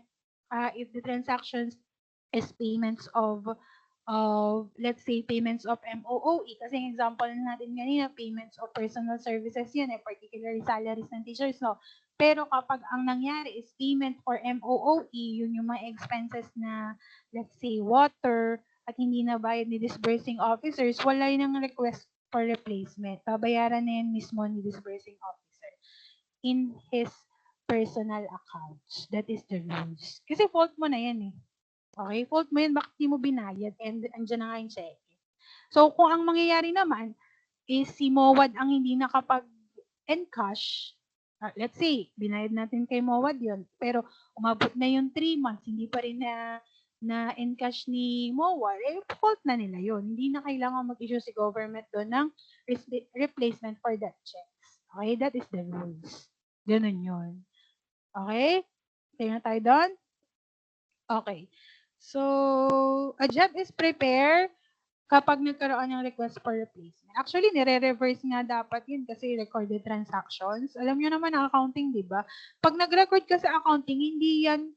transactions is payments of let's say payments of MOOE, kasi yung example natin kanina, payments of personal services yun, particularly salaries ng teachers, no? Pero kapag ang nangyari is payment for MOOE, yun yung mga expenses na, let's say, water, at hindi na bayad ni disbursing officers, wala yun ng request for replacement. Babayaran na yan mismo ni disbursing officer in his personal accounts. That is the rules. Kasi fault mo na yan eh. Okay? Fault mo yan, bakit di mo binayad? And andyan na nga yung check. So, kung ang mangyayari naman is si MOAD ang hindi nakapag-encash, let's say, binayad natin kay MOAD yun, pero umabot na yung 3 months, hindi pa rin na encash ni MOAD, fault na nila yun. Hindi na kailangan mag-issue si government doon ng replacement for that checks. Okay? That is the rules. Ganun yun. Okay? Tayo na tayo doon? Okay. So, a job is prepared kapag nagkaroon ng request for replacement. Actually, nire-reverse nga dapat yun kasi recorded transactions. Alam nyo naman ang accounting, di ba? Pag nag-record ka sa accounting, hindi iyan,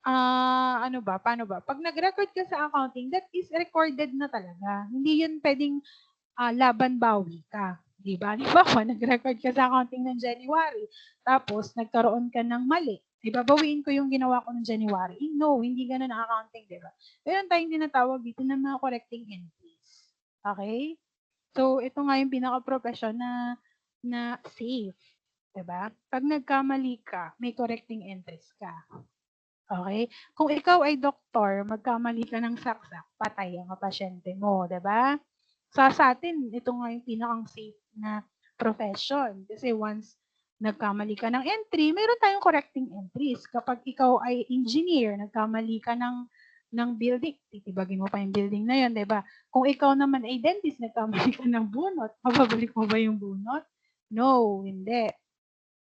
paano ba? Pag nag-record ka sa accounting, that is recorded na talaga. Hindi yun pwedeng laban bawi ka. Di ba? Di ba? Nag-record ka sa accounting ng January, tapos nagkaroon ka ng mali. Ibabawiin ko yung ginawa ko ng January. No, hindi ganun ang accounting, di ba? Meron tayong tinatawag dito ng mga correcting entries. Okay? So, ito nga yung pinaka-profession na safe. Di ba? Pag nagkamali ka, may correcting entries ka. Okay? Kung ikaw ay doktor, magkamali ka ng saksak, patay ang pasyente mo, di ba? Sa atin, ito nga yung pinakang safe na profession. Kasi once nagkamali ka ng entry, mayroon tayong correcting entries. Kapag ikaw ay engineer, nagkamali ka ng building, titibagin mo pa yung building na yun, di ba? Kung ikaw naman ay dentist, nagkamali ka ng bunot, mababalik mo ba yung bunot? No, hindi.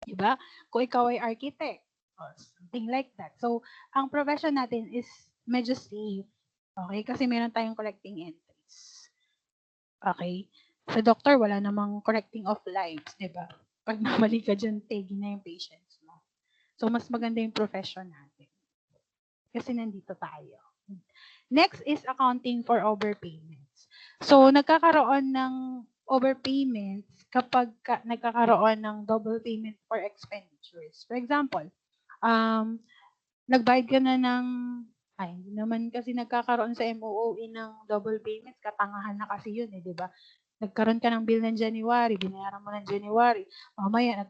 Di ba? Kung ikaw ay architect, or something like that. So, ang profession natin is medyo safe. Okay? Kasi meron tayong correcting entries. Okay? Sa doctor, wala namang correcting of lives, di ba? Pag namali ka dyan, tagi na yung patients mo. So, mas maganda yung profession natin. Kasi nandito tayo. Next is accounting for overpayments. So, nagkakaroon ng overpayments kapag nagkakaroon ng double payment for expenditures. For example, nagbayad ka na ng hindi naman kasi nagkakaroon sa MOOE ng double payments, katangahan na kasi yun di ba? Nagkaroon ka ng bill ng January, binayaran mo ng January, mamaya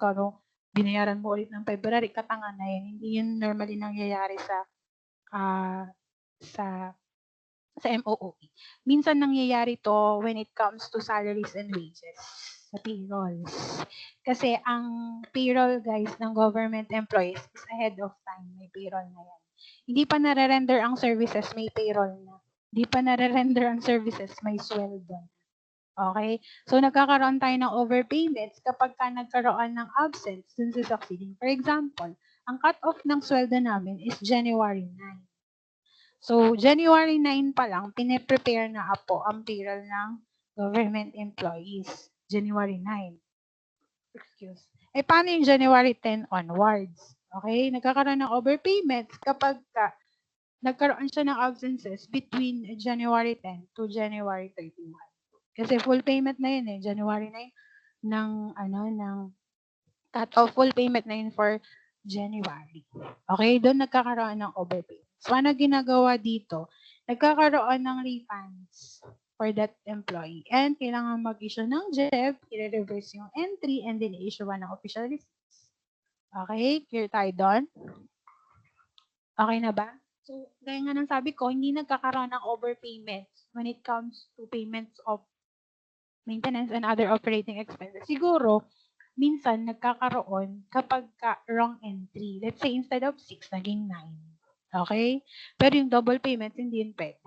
binayaran mo ulit ng February, katangahan na yan. Hindi yun normally nangyayari sa MOOE. Minsan nangyayari to when it comes to salaries and wages sa payrolls. Kasi ang payroll, guys, ng government employees is ahead of time. May payroll na yan. Hindi pa nare-render ang services, may payroll na. Hindi pa nare-render ang services, may sweldo na. Okay? So, nagkakaroon tayo ng overpayments kapag nagkaroon ng absence dun sa succeeding. For example, ang cut-off ng sweldo namin is January 9. So, January 9 pa lang, pine-prepare na po ang payroll ng government employees. January 9. Excuse. Paano yung January 10 onwards? Okay? Nagkakaroon ng overpayments kapag nagkaroon siya ng absences between January 10 to January 31. Kasi full payment na yun January 9 ng cut-off, full payment na yun for January. Okay? Doon nagkakaroon ng overpayment. So, ano ginagawa dito? Nagkakaroon ng refunds for that employee. And kailangan mag-issue ng JEB, i-reverse yung entry, and then i-issue ng official receipts. Okay? Clear tayo doon? Okay na ba? So, gaya nga ng sabi ko, hindi nagkakaroon ng overpayments when it comes to payments of maintenance and other operating expenses. Siguro, minsan nagkakaroon kapag wrong entry. Let's say, instead of 6, naging 9. Okay? Pero yung double payments, hindi yun pwede.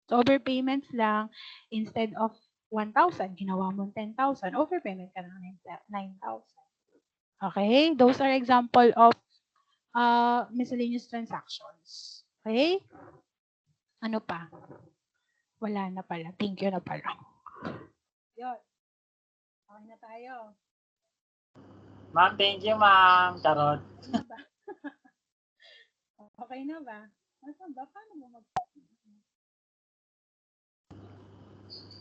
So, overpayments lang, instead of 1,000, ginawa mo 10,000, overpayment ka ng 9,000. Okay? Those are example of miscellaneous transactions. Okay? Ano pa? Wala na pala. Thank you na pala. Yun. Okay na tayo. Ma'am, thank you, ma'am. Charot. Ano ba? Okay na ba? Nasaan ba? Paano mo mag...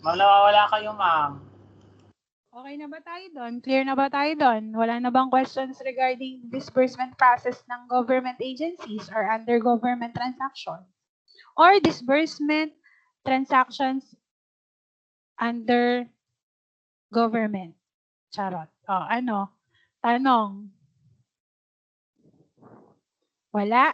Ma'am, nawawala kayo, ma'am. Okay na ba tayo doon? Clear na ba tayo doon? Wala na bang questions regarding disbursement process ng government agencies or under government transactions? Or disbursement transactions under government? Charot. O, ano? Tanong. Wala?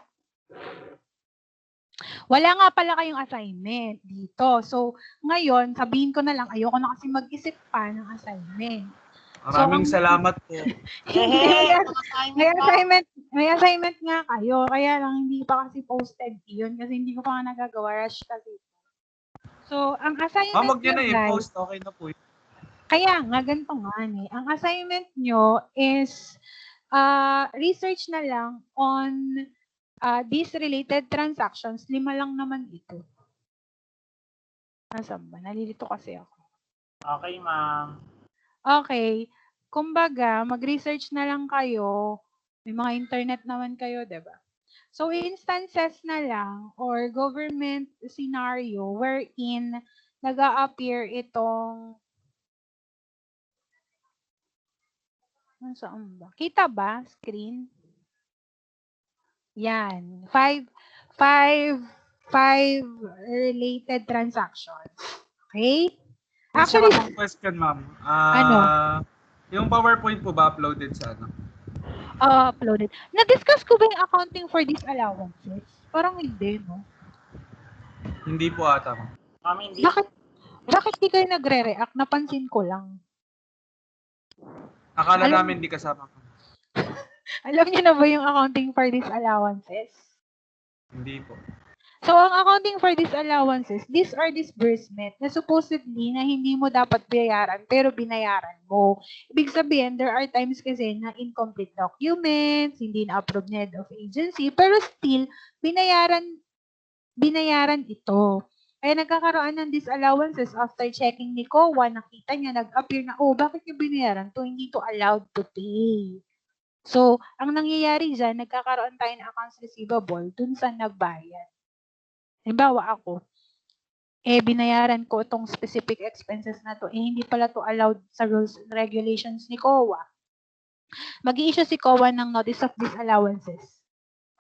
Wala nga pala kayong assignment dito. So, ngayon, sabihin ko na lang, ayoko na kasi mag-isip pa ng assignment. Maraming salamat po. Hey, May assignment nga kayo. Kaya lang hindi pa kasi posted yun kasi hindi ko pa nga nagagawa. Rush kasi. So, ang assignment Ma'am, wag niyo na nyo, guys, i-post. Okay na po. kaya nga, ganito nga eh. Ang assignment nyo is research na lang on these related transactions. 5 lang naman ito. Nasaan ba? Nalilito kasi ako. Okay, ma'am. Okay. Kumbaga, mag-research na lang kayo. May mga internet naman kayo, diba? So, instances na lang or government scenario wherein nag-a-appear itong saan ba? Kita ba? Screen? Yan. Five related transactions. Okay? Actually, Actually, one question, ma'am. Ano? Yung PowerPoint po ba uploaded sa ano? uploaded. Na-discuss ko ba yung accounting for disallowances? Parang hindi, no? Hindi po ata, ma'am. Ma'am, hindi. Bakit di kayo nagre-react? Napansin ko lang. Akala Alam- namin hindi kasama. Alam niyo na ba yung accounting for disallowances? Hindi po. So, ang accounting for disallowances, these are disbursement na supposedly na hindi mo dapat bayaran pero binayaran mo. Ibig sabihin, there are times kasi na incomplete documents, hindi na-approve na head of agency, pero still, binayaran ito. Kaya nagkakaroon ng disallowances after checking ni COA, nakita niya, nag-appear na, oh, bakit niyo binayaran to? Hindi to allowed to pay. So, ang nangyayari dyan, nagkakaroon tayo ng accounts receivable dun sa nagbayad. Halimbawa ako, binayaran ko itong specific expenses na to, hindi pala to allowed sa rules and regulations ni COA. Mag-i-issue si COA ng notice of disallowances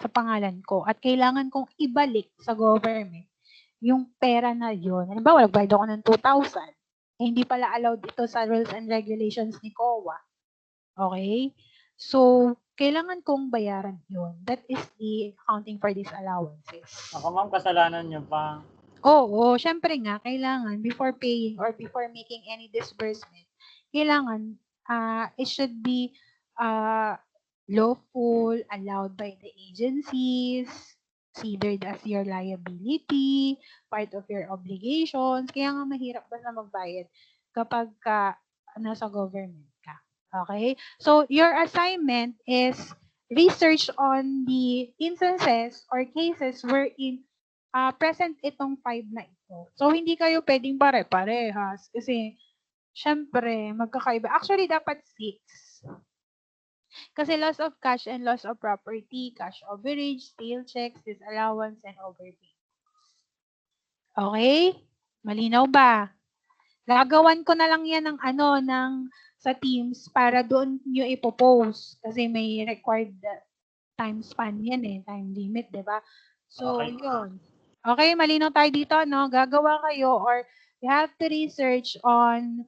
sa pangalan ko at kailangan kong ibalik sa government yung pera na yun. Halimbawa, nagbayad ako ng 2,000. Hindi pala allowed ito sa rules and regulations ni COA. Okay? So, kailangan kong bayaran yun. That is the accounting for disallowances. Ako, ma'am, kasalanan niyo pa. Oo, syempre nga, kailangan before paying or before making any disbursement, kailangan it should be lawful, allowed by the agencies, considered as your liability, part of your obligations. Kaya nga mahirap basta magbayad kapag nasa government ka. Okay? So, your assignment is research on the instances or cases wherein present itong 5 na ito. So, hindi kayo pwedeng pare-parehas kasi syempre, magkakaiba. Actually, dapat 6. Kasi loss of cash and loss of property, cash overage, stale checks, disallowance, and overpay. Okay? Malinaw ba? Gagawan ko na lang yan ng sa Teams para doon nyo ipopost. Kasi may required time span yan time limit, di ba? So, Okay. yun. Okay, malinaw tayo dito, no? Gagawa kayo or you have to research on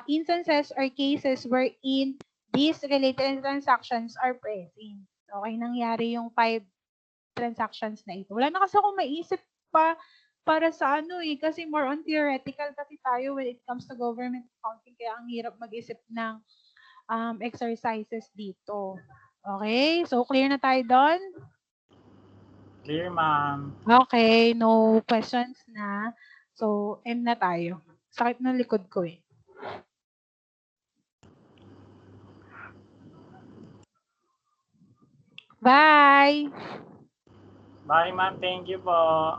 instances or cases wherein these related transactions are present. Okay, nangyari yung 5 transactions na ito. Wala na kasi akong maisip pa para sa kasi more on theoretical kasi tayo when it comes to government accounting, kaya ang hirap mag-isip ng exercises dito. Okay, so clear na tayo doon? Clear, ma'am. Okay, no questions na. So, end na tayo. Sakit ng likod ko eh. Bye! Bye, ma'am. Thank you po.